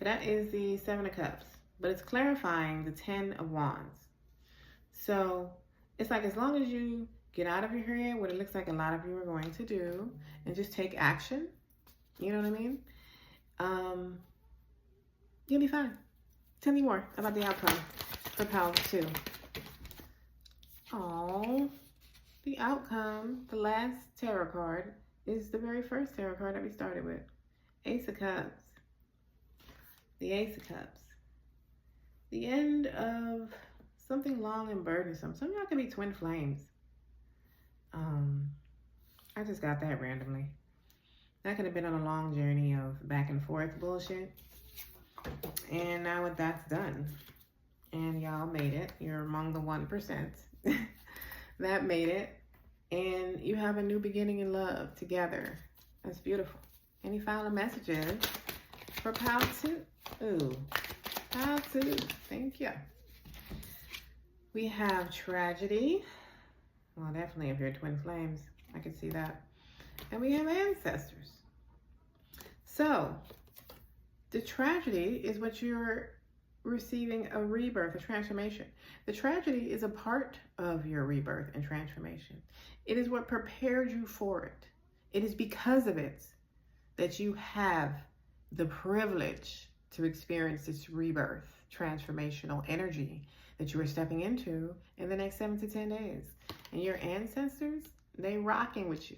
That is the Seven of Cups. But it's clarifying the Ten of Wands. So it's like as long as you get out of your head, what it looks like a lot of you are going to do, and just take action, you know what I mean? You'll be fine. Tell me more about the outcome for Pile 2. Oh, the outcome, the last tarot card, is the very first tarot card that we started with. Ace of Cups. The Ace of Cups. The end of something long and burdensome. Some of y'all could be twin flames. I just got that randomly. That could have been on a long journey of back and forth bullshit. And now that's done. And y'all made it. You're among the 1% that made it. And you have a new beginning in love together. That's beautiful. Any final messages for Pile 2? Ooh, Pile 2. Thank you. We have tragedy. Well, definitely if you're twin flames, I can see that. And we have ancestors. So, the tragedy is what you're receiving, a rebirth, a transformation. The tragedy is a part of your rebirth and transformation. It is what prepared you for it. It is because of it that you have the privilege to experience this rebirth, transformational energy that you are stepping into in the next 7 to 10 days. And your ancestors, they rocking with you.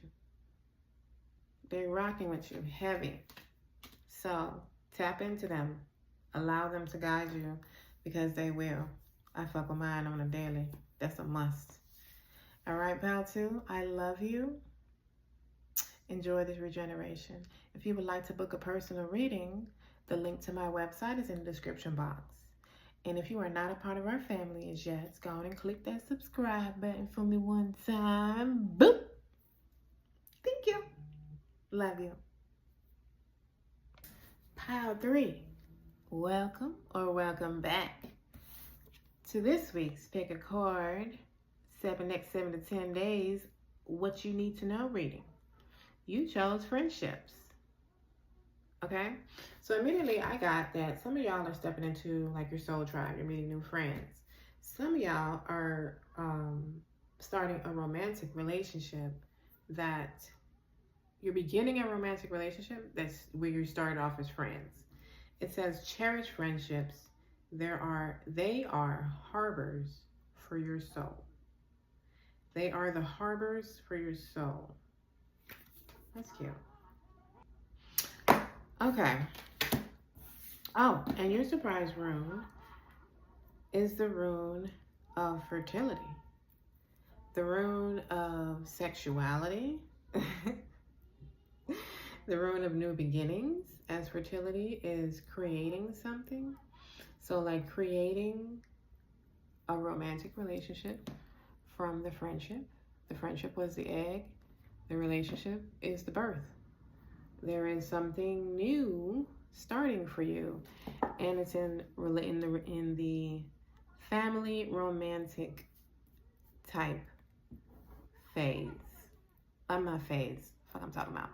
They're rocking with you heavy. So tap into them. Allow them to guide you because they will. I fuck with mine on a daily. That's a must. All right, Pile 2, I love you. Enjoy this regeneration. If you would like to book a personal reading, the link to my website is in the description box. And if you are not a part of our family as yet, go on and click that subscribe button for me one time. Boop. Thank you. Love you. Pile 3, welcome or welcome back to this week's Pick a Card, next 7 to 10 days, what you need to know reading. You chose friendships. Okay? So immediately I got that some of y'all are stepping into like your soul tribe. You're meeting new friends. Some of y'all are starting a romantic relationship that you're beginning a romantic relationship that's where you started off as friends. It says cherish friendships. They are harbors for your soul. They are the harbors for your soul. That's cute. Okay. Oh, and your surprise rune is the rune of fertility. The rune of sexuality. The rune of new beginnings, as fertility is creating something. So like creating a romantic relationship from the friendship. The friendship was the egg. The relationship is the birth. There is something new starting for you, and it's in the family romantic type phase. I'm not phase. What I'm talking about.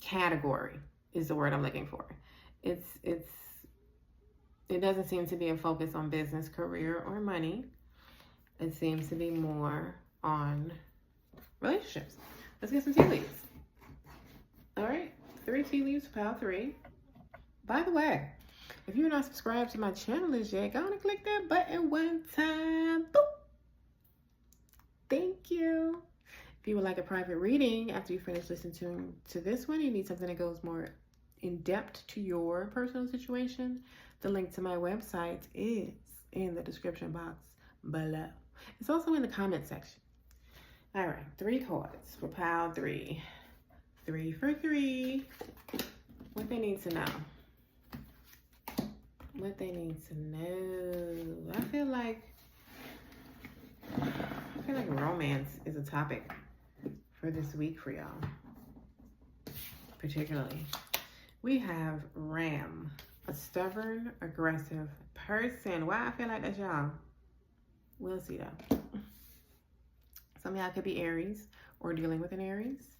Category is the word I'm looking for. It doesn't seem to be a focus on business, career, or money. It seems to be more on relationships. Let's get some tea leaves. All right, 3 tea leaves, pile 3. By the way, if you're not subscribed to my channel as yet, go and click that button one time. Boop. Thank you. If you would like a private reading after you finish listening to this one, you need something that goes more in depth to your personal situation, the link to my website is in the description box below. It's also in the comment section. All right, 3 cards for pile 3. 3 for 3. What they need to know. What they need to know. I feel like romance is a topic for this week for y'all. Particularly. We have Ram, a stubborn, aggressive person. Why I feel like that's y'all? We'll see though. Some of y'all could be Aries or dealing with an Aries.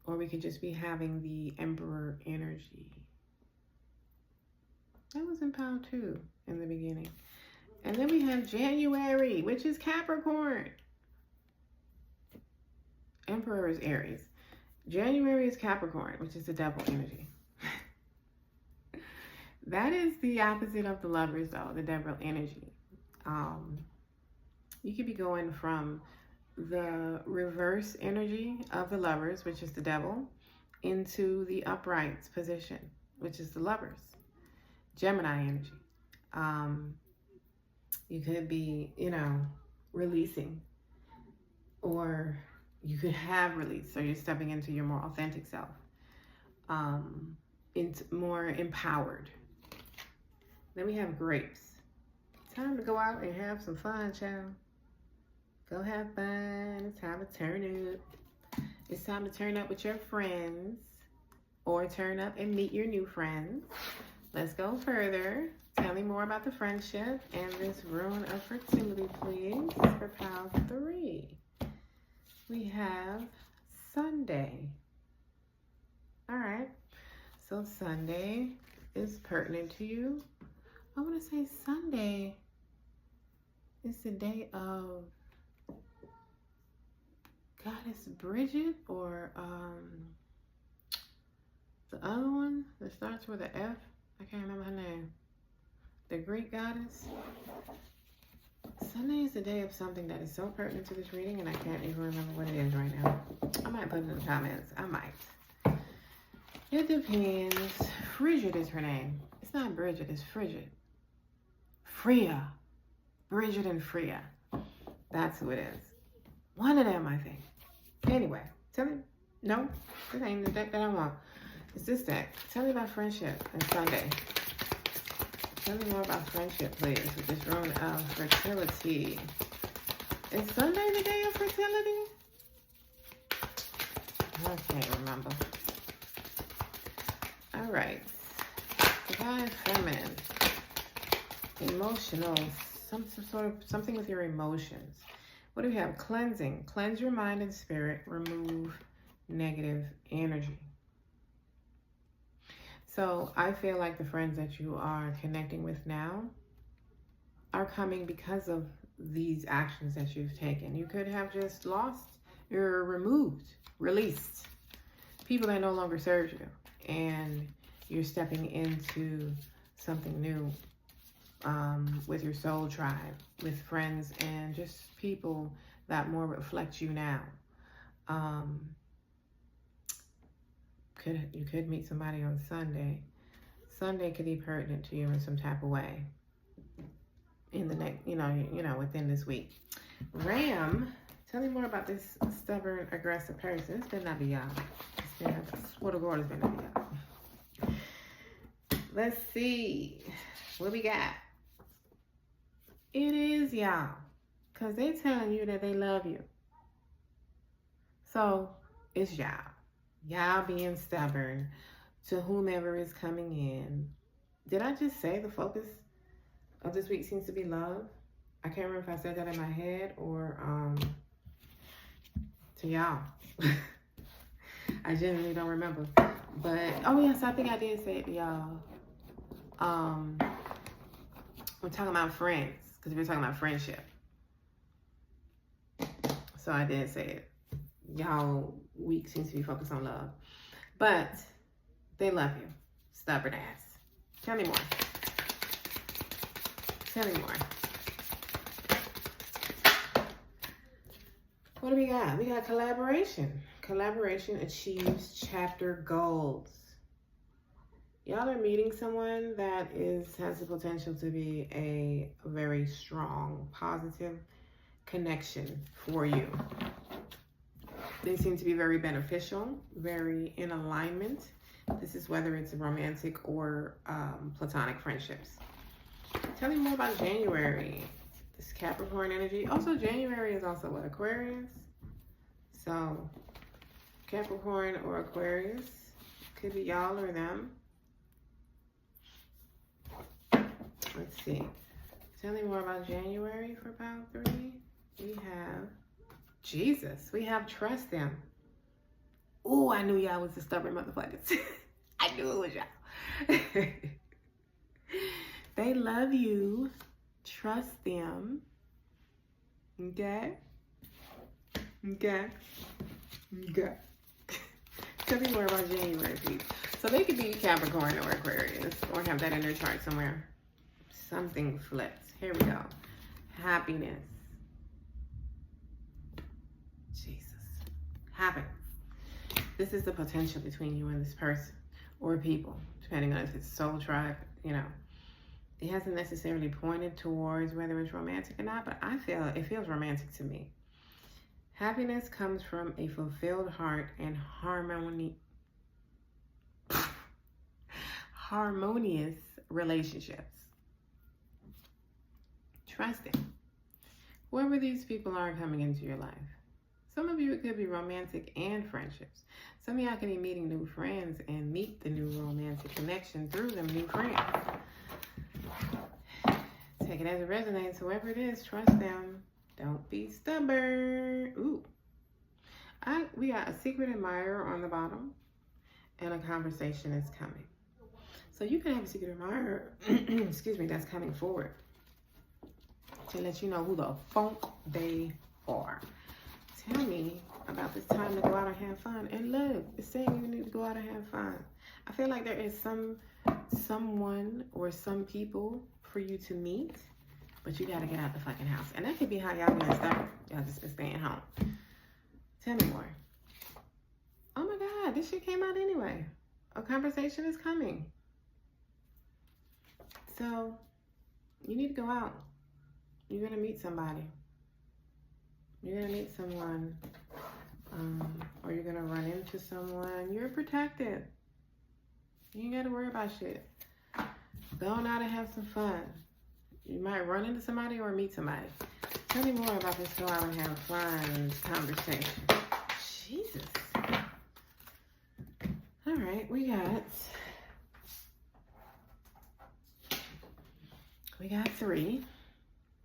Or we could just be having the Emperor energy. That was in pile 2 in the beginning. And then we have January, which is Capricorn. Emperor is Aries. January is Capricorn, which is the devil energy. That is the opposite of the Lovers, though, the devil energy. You could be going from the reverse energy of the Lovers, which is the devil, into the upright position, which is the Lovers. Gemini energy. You could be, releasing, or you could have released, so you're stepping into your more authentic self, into more empowered. Then we have Grapes. Time to go out and have some fun, child. Go have fun. It's time to turn up. It's time to turn up with your friends, or turn up and meet your new friends. Let's go further. Tell me more about the friendship and this rune of fertility, please, for pile 3. We have Sunday. All right. So Sunday is pertinent to you. I want to say Sunday is the day of Goddess Bridget, or the other one that starts with an F. I can't remember her name. The Greek goddess. Sunday is the day of something that is so pertinent to this reading, and I can't even remember what it is right now. I might put it in the comments. I might. It depends. Frigid is her name. It's not Bridget, it's Frigid. Freya. Bridget and Freya. That's who it is. One of them, I think. Anyway, tell me. No, this ain't the deck that I want. It's this deck. Tell me about friendship and Sunday. Tell me more about friendship, please, with this rune of fertility. Is Sunday the day of fertility? I can't remember. All right. Divine Feminine. Emotional. Something with your emotions. What do we have? Cleansing. Cleanse your mind and spirit. Remove negative energy. So I feel like the friends that you are connecting with now are coming because of these actions that you've taken. You could have just lost, you're removed, released. People that no longer serve you, and you're stepping into something new with your soul tribe, with friends and just people that more reflect you now. You could meet somebody on Sunday. Sunday could be pertinent to you in some type of way in the next, within this week. Ram, tell me more about this stubborn, aggressive person. It's been not be y'all. I swear to God, it's been not be y'all. Let's see what we got. It is y'all. Because they're telling you that they love you. So it's y'all. Y'all being stubborn to whomever is coming in. Did I just say the focus of this week seems to be love? I can't remember if I said that in my head or to y'all. I genuinely don't remember. But, oh yes, I think I did say it to y'all. We're talking about friends, because we're talking about friendship. So I did say it. Y'all week seems to be focused on love. But they love you. Stubborn ass. Tell me more. Tell me more. What do we got? We got collaboration. Collaboration achieves chapter goals. Y'all are meeting someone that has the potential to be a very strong, positive connection for you. They seem to be very beneficial, very in alignment. This is whether it's romantic or platonic friendships. Tell me more about January. This Capricorn energy. Also, January is also what? Aquarius. So, Capricorn or Aquarius. Could be y'all or them. Let's see. Tell me more about January for pile 3. We have Jesus. We have trust them. Ooh, I knew y'all was the stubborn motherfuckers. I knew it was y'all. They love you. Trust them. Okay? Okay? Okay. Tell me more about January, please. So they could be Capricorn or Aquarius or have that in their chart somewhere. Something flips. Here we go. Happiness. Jesus. Happiness. This is the potential between you and this person or people, depending on if it's soul tribe, you know. It hasn't necessarily pointed towards whether it's romantic or not, but I feel it feels romantic to me. Happiness comes from a fulfilled heart and harmonious relationships. Trust it. Whoever these people are coming into your life. Some of you, it could be romantic and friendships. Some of y'all could be meeting new friends and meet the new romantic connection through them new friends. Take it as it resonates. Whoever it is, trust them. Don't be stubborn. Ooh. We got a secret admirer on the bottom and a conversation is coming. So you can have a secret admirer, excuse me, that's coming forward to let you know who the funk they are. Tell me about this time to go out and have fun. And look, it's saying you need to go out and have fun. I feel like there is someone or some people for you to meet, but you got to get out the fucking house. And that could be how y'all gonna start. Y'all just been staying home. Tell me more. Oh my God, this shit came out anyway. A conversation is coming. So you need to go out. You're gonna meet somebody. You're gonna meet someone, or you're gonna run into someone. You're protected. You ain't gotta worry about shit. Go on out and have some fun. You might run into somebody or meet somebody. Tell me more about this go out and have fun conversation. Jesus. All right, we got 3.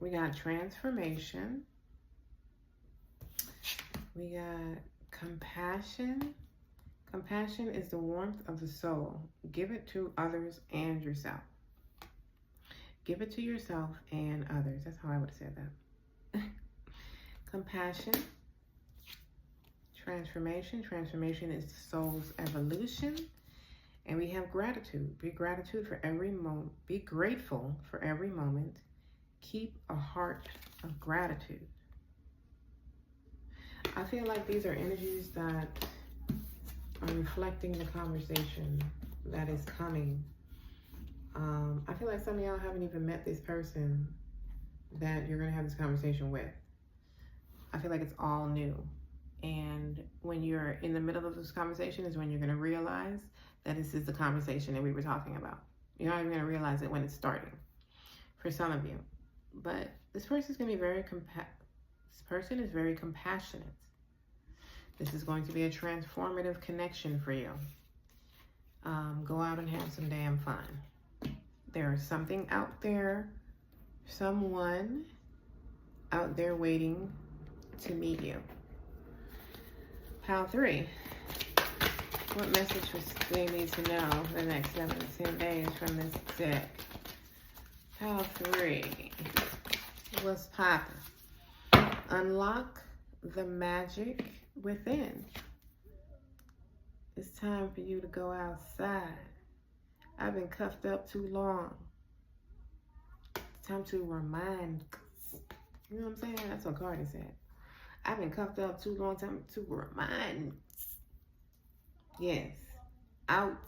We got transformation. We got compassion. Compassion is the warmth of the soul. Give it to others and yourself. Give it to yourself and others. That's how I would have said that. Compassion. Transformation. Transformation is the soul's evolution. And we have gratitude. Be gratitude for every moment. Be grateful for every moment. Keep a heart of gratitude. I feel like these are energies that are reflecting the conversation that is coming. I feel like some of y'all haven't even met this person that you're going to have this conversation with. I feel like it's all new. And when you're in the middle of this conversation is when you're going to realize that this is the conversation that we were talking about. You're not even going to realize it when it's starting for some of you. But this person is going to be very This person is very compassionate. This is going to be a transformative connection for you. Go out and have some damn fun. There's something out there, someone out there waiting to meet you. Pile 3. What message was they need to know the next 7 to 10 days from this deck? Pile 3. What's poppin'? Unlock the magic within. It's time for you to go outside. I've been cuffed up too long. It's time to remind. You know what I'm saying? That's what Cardi said. I've been cuffed up too long. Time to remind. Yes. Outside.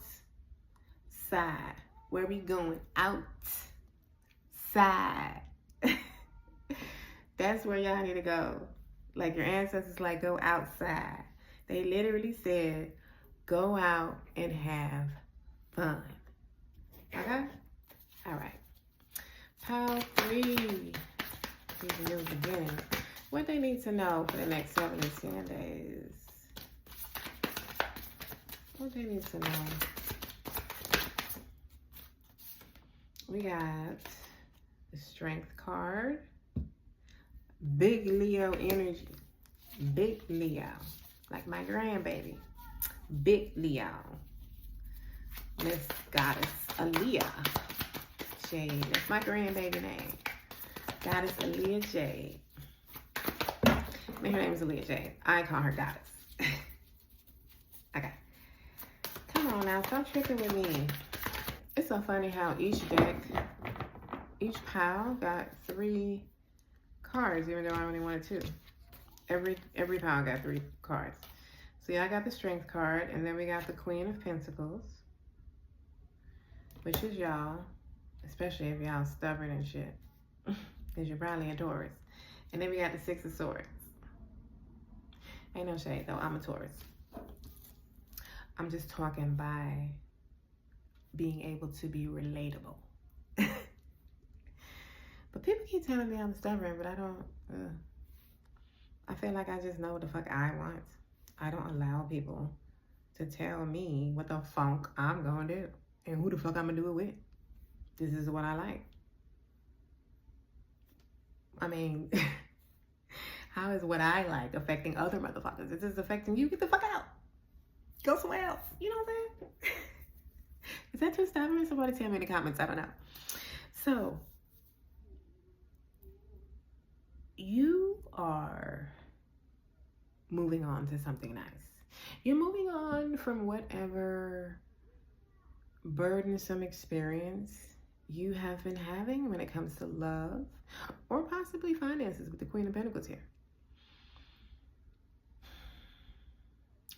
Where we going? Outside. That's where y'all need to go. Like your ancestors like, go outside. They literally said, go out and have fun. Okay? All right. Pile 3. Here's a new beginning. What they need to know for the next 7 to 10 days. What they need to know. We got the Strength card. Big Leo energy. Big Leo. Like my grandbaby. Big Leo. Miss Goddess Aaliyah Jade. That's my grandbaby name. Goddess Aaliyah Jade. I mean, her name is Aaliyah Jade. I call her Goddess. Okay. Come on now. Stop tripping with me. It's so funny how each deck, each pile got 3 cards, even though I only wanted 2. Every pile got 3 cards. So yeah, I got the Strength card, and then we got the Queen of Pentacles, which is y'all, especially if y'all stubborn and shit, because you're probably a Taurus. And then we got the 6 of Swords. Ain't no shade though, I'm a Taurus. I'm just talking by being able to be relatable. But people keep telling me I'm stubborn, but I don't, I feel like I just know what the fuck I want. I don't allow people to tell me what the funk I'm gonna do and who the fuck I'm gonna do it with. This is what I like. I mean, how is what I like affecting other motherfuckers? If this is affecting you, get the fuck out. Go somewhere else. You know what I'm saying? Is that too stubborn? Somebody tell me in the comments. I don't know. So, you are moving on to something nice. You're moving on from whatever burdensome experience you have been having when it comes to love or possibly finances with the Queen of Pentacles here.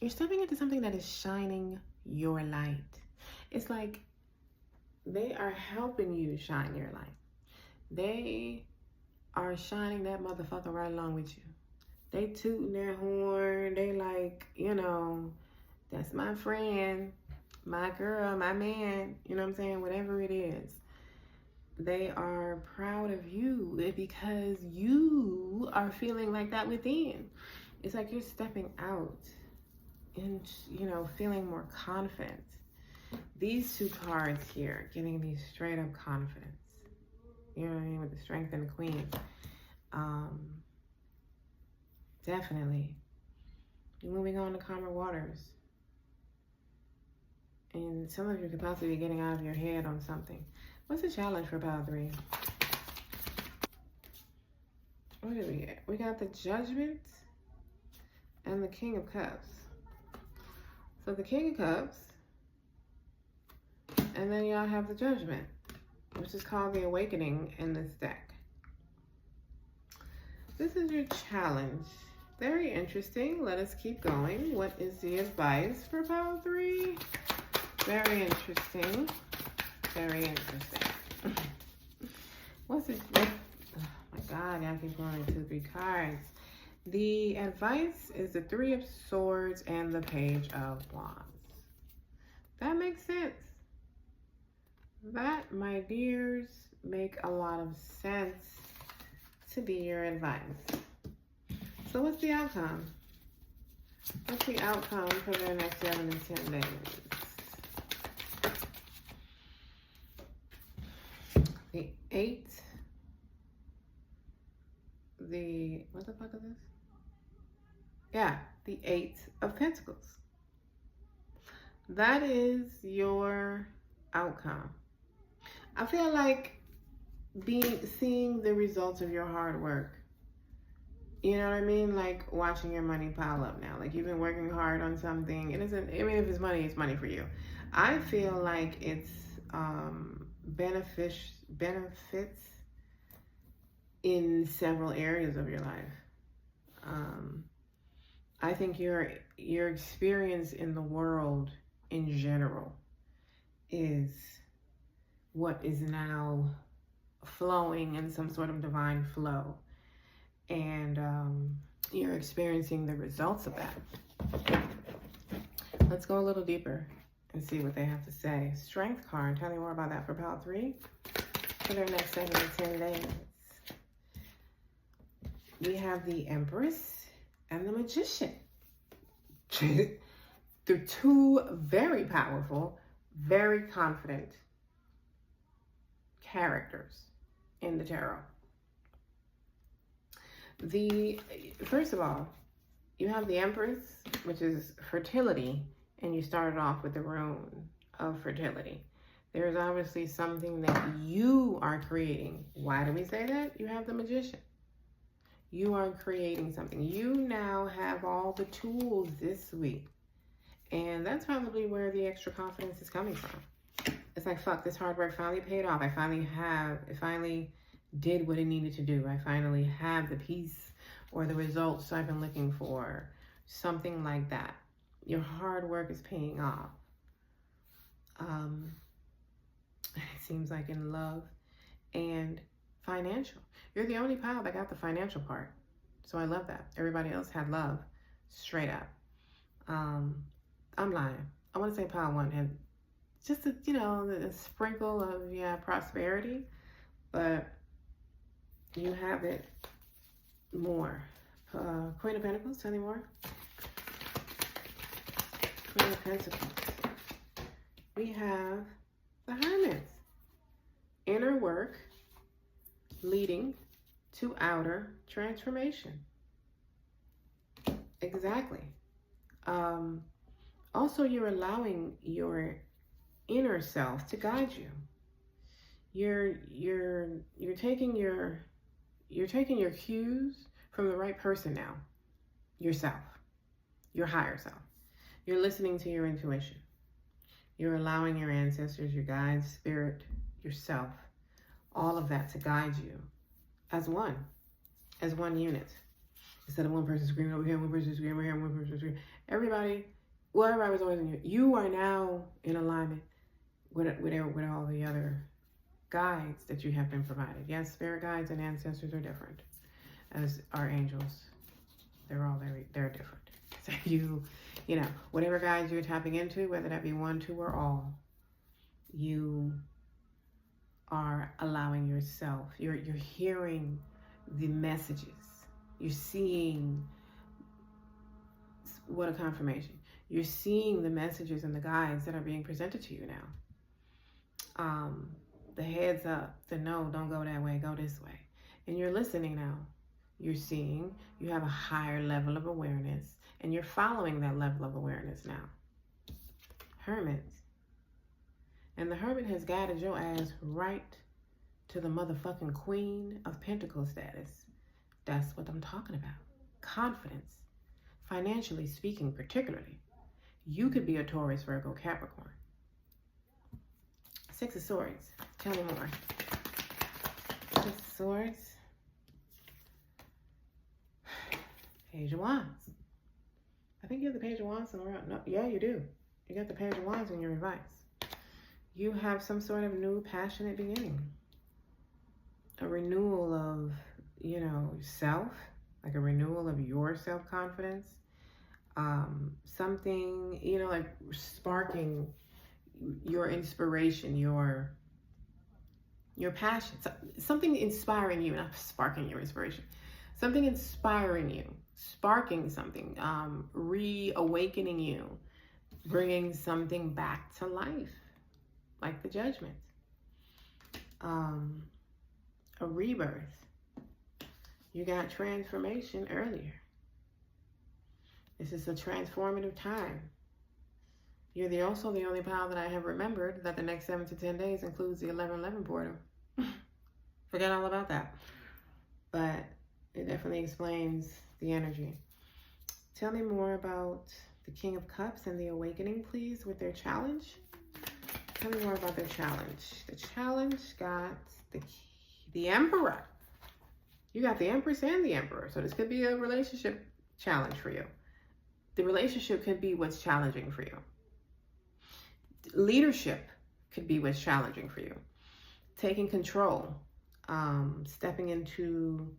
You're stepping into something that is shining your light. It's like they are helping you shine your light. They are shining that motherfucker right along with you. They tooting their horn. They like, you know, that's my friend, my girl, my man. You know what I'm saying? Whatever it is. They are proud of you because you are feeling like that within. It's like you're stepping out and, you know, feeling more confident. These 2 cards here giving me straight up confidence. You know what I mean? With the Strength and the Queen. Definitely. You're moving on to calmer waters. And some of you could possibly be getting out of your head on something. What's the challenge for pile 3? What did we get? We got the Judgment and the King of Cups. So the King of Cups, and then y'all have the Judgment, which is called the Awakening in this deck. This is your challenge. Very interesting. Let us keep going. What is the advice for pile 3? Very interesting. Very interesting. What's it? Oh my God, y'all keep going 2, 3 cards. The advice is the 3 of Swords and the Page of Wands. That makes sense. That, my dears, make a lot of sense to be your advice. So what's the outcome? What's the outcome for the next 7 to 10 days? The 8. What the fuck is this? Yeah, the 8 of Pentacles. That is your outcome. I feel like seeing the results of your hard work. You know what I mean? Like watching your money pile up now. Like you've been working hard on something. It isn't, I mean, if it's money for you. I feel like it's benefits in several areas of your life. I think your experience in the world in general is what is now flowing in some sort of divine flow. And you're experiencing the results of that. Let's go a little deeper and see what they have to say. Strength card. Tell me more about that for pile 3 for their next 7 to 10 days. We have the Empress and the Magician. They're 2 very powerful, very confident characters in the tarot. First of all, you have the Empress, which is fertility, and you started off with the rune of fertility. There's obviously something that you are creating. Why do we say that? You have the Magician. You are creating something. You now have all the tools this week. And that's probably where the extra confidence is coming from. It's like, fuck, this hard work finally paid off. It finally did what it needed to do. I finally have the peace or the results I've been looking for. Something like that. Your hard work is paying off. It seems like in love and financial. You're the only pile that got the financial part. So I love that. Everybody else had love. Straight up. I'm lying. I want to say pile 1 had just a sprinkle of prosperity, but you have it more. Queen of Pentacles, tell me more. Queen of Pentacles. We have the Hermit. Inner work leading to outer transformation. Exactly. Also, you're allowing your inner self to guide you. You're taking your cues from the right person now. Yourself. Your higher self. You're listening to your intuition. You're allowing your ancestors, your guides, spirit, yourself, all of that to guide you as one unit. Instead of one person screaming over here, one person screaming over here, one person screaming. Everybody was always in you. You are now in alignment with all the other guides that you have been provided. Yes, spirit guides and ancestors are different, as are angels. They're different. So you know, whatever guides you're tapping into, whether that be 1, 2, or all, you are allowing yourself. You're hearing the messages. You're seeing what a confirmation. You're seeing the messages and the guides that are being presented to you now. The heads up, the no, don't go that way, go this way. And you're listening now. You're seeing, you have a higher level of awareness, and you're following that level of awareness now. Hermit. And the Hermit has guided your ass right to the motherfucking Queen of Pentacles status. That's what I'm talking about. Confidence. Financially speaking, particularly. You could be a Taurus, Virgo, Capricorn. 6 of Swords. Tell me more. 6 of Swords. Page of Wands. I think you have the Page of Wands somewhere else. No, yeah, you do. You got the Page of Wands in your advice. You have some sort of new passionate beginning. A renewal of, self. Like a renewal of your self-confidence. Something, like sparking your inspiration, your passion. Something inspiring you, not sparking your inspiration. Something inspiring you sparking something, reawakening you, bringing something back to life, like the Judgment, a rebirth. You got transformation earlier. This is a transformative time. You're also the only pile that I have remembered that the next 7 to 10 days includes the 11/11 portal. Forget all about that. But it definitely explains the energy. Tell me more about the King of Cups and the Awakening, please, with their challenge. Tell me more about their challenge. The challenge got the Emperor. You got the Empress and the Emperor. So this could be a relationship challenge for you. The relationship could be what's challenging for you. Leadership could be what's challenging for you. Taking control, stepping into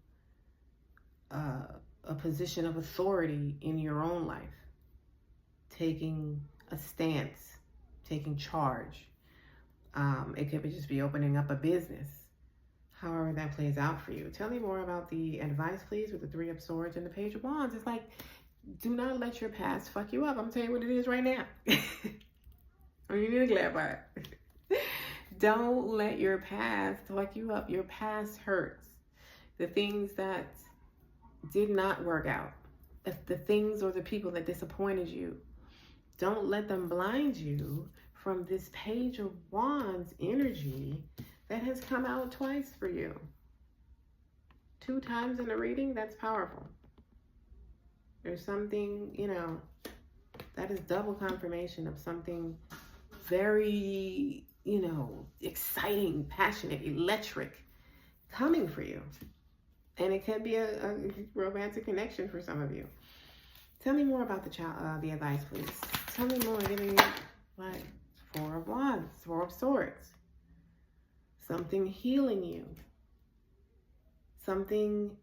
a position of authority in your own life, taking a stance, taking charge. It could just be opening up a business, however that plays out for you. Tell me more about the advice, please, with the 3 of Swords and the Page of Wands. It's like, do not let your past fuck you up. I'm telling you what it is right now. You need to clarify it. Don't let your past fuck you up. Your past hurts. The things that did not work out, the things or the people that disappointed you, don't let them blind you from this Page of Wands energy that has come out twice for you. 2 times in a reading, that's powerful. There's something, that is double confirmation of something very, exciting, passionate, electric coming for you. And it could be a romantic connection for some of you. Tell me more about the advice, please. Tell me more. Give me, 4 of Wands, 4 of Swords. Something healing you. Something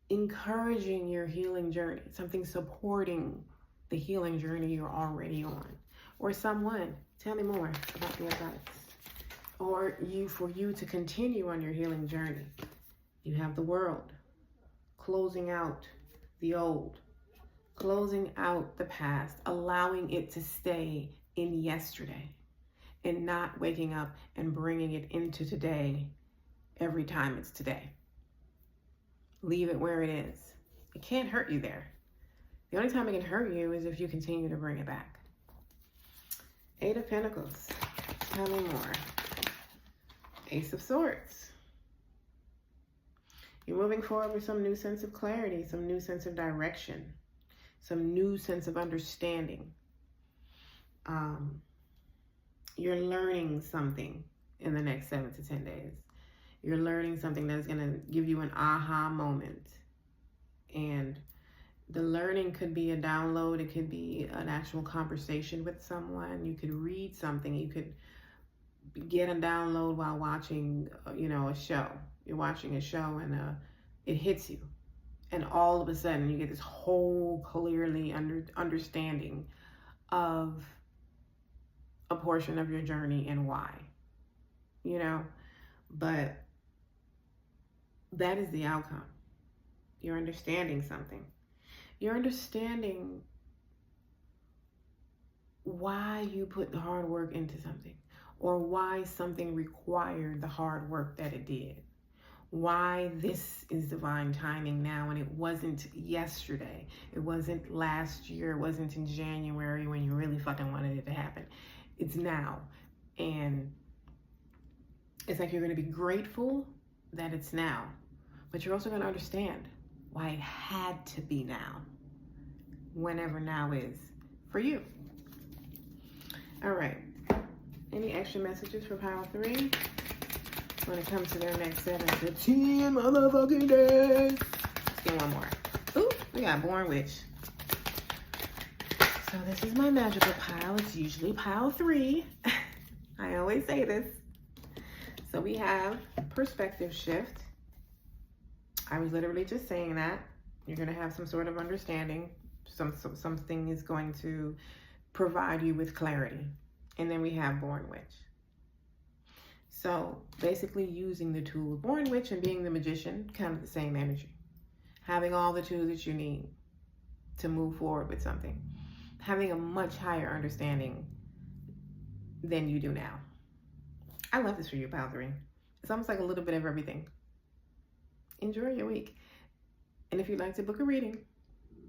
encouraging your healing journey. Something supporting the healing journey you're already on. Or someone. Tell me more about the advice. Or for you to continue on your healing journey. You have the World. Closing out the old. Closing out the past. Allowing it to stay in yesterday. And not waking up and bringing it into today every time it's today. Leave it where it is. It can't hurt you there. The only time it can hurt you is if you continue to bring it back. 8 of Pentacles. Tell me more. Ace of Swords. You're moving forward with some new sense of clarity, some new sense of direction, some new sense of understanding. You're learning something in the next 7 to 10 days. You're learning something that is going to give you an aha moment. And the learning could be a download. It could be an actual conversation with someone. You could read something. You could get a download while watching, a show. You're watching a show and it hits you. And all of a sudden you get this whole clearly understanding of a portion of your journey and why, but that is the outcome. You're understanding something. You're understanding why you put the hard work into something, or why something required the hard work that it did. Why this is divine timing now and it wasn't yesterday. It wasn't last year. It wasn't in January when you really fucking wanted it to happen. It's now. And it's like you're going to be grateful that it's now. But you're also going to understand why it had to be now. Whenever now is for you. All right. Any extra messages for Pile 3? When it comes to their next 7 to 10 motherfucking days. Let's get one more. Ooh, we got Born Witch. So this is my magical pile. It's usually Pile 3. I always say this. So we have perspective shift. I was literally just saying that. You're going to have some sort of understanding. Something is going to provide you with clarity. And then we have Born Witch. So basically using the tool Born Witch and being the magician, kind of the same energy. having all the tools that you need to move forward with something, having a much higher understanding than you do now. I love this for you, Pile 3. It's almost like a little bit of everything. Enjoy your week. And if you'd like to book a reading,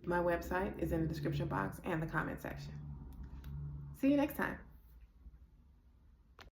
my website is in the description box and the comment section. See you next time.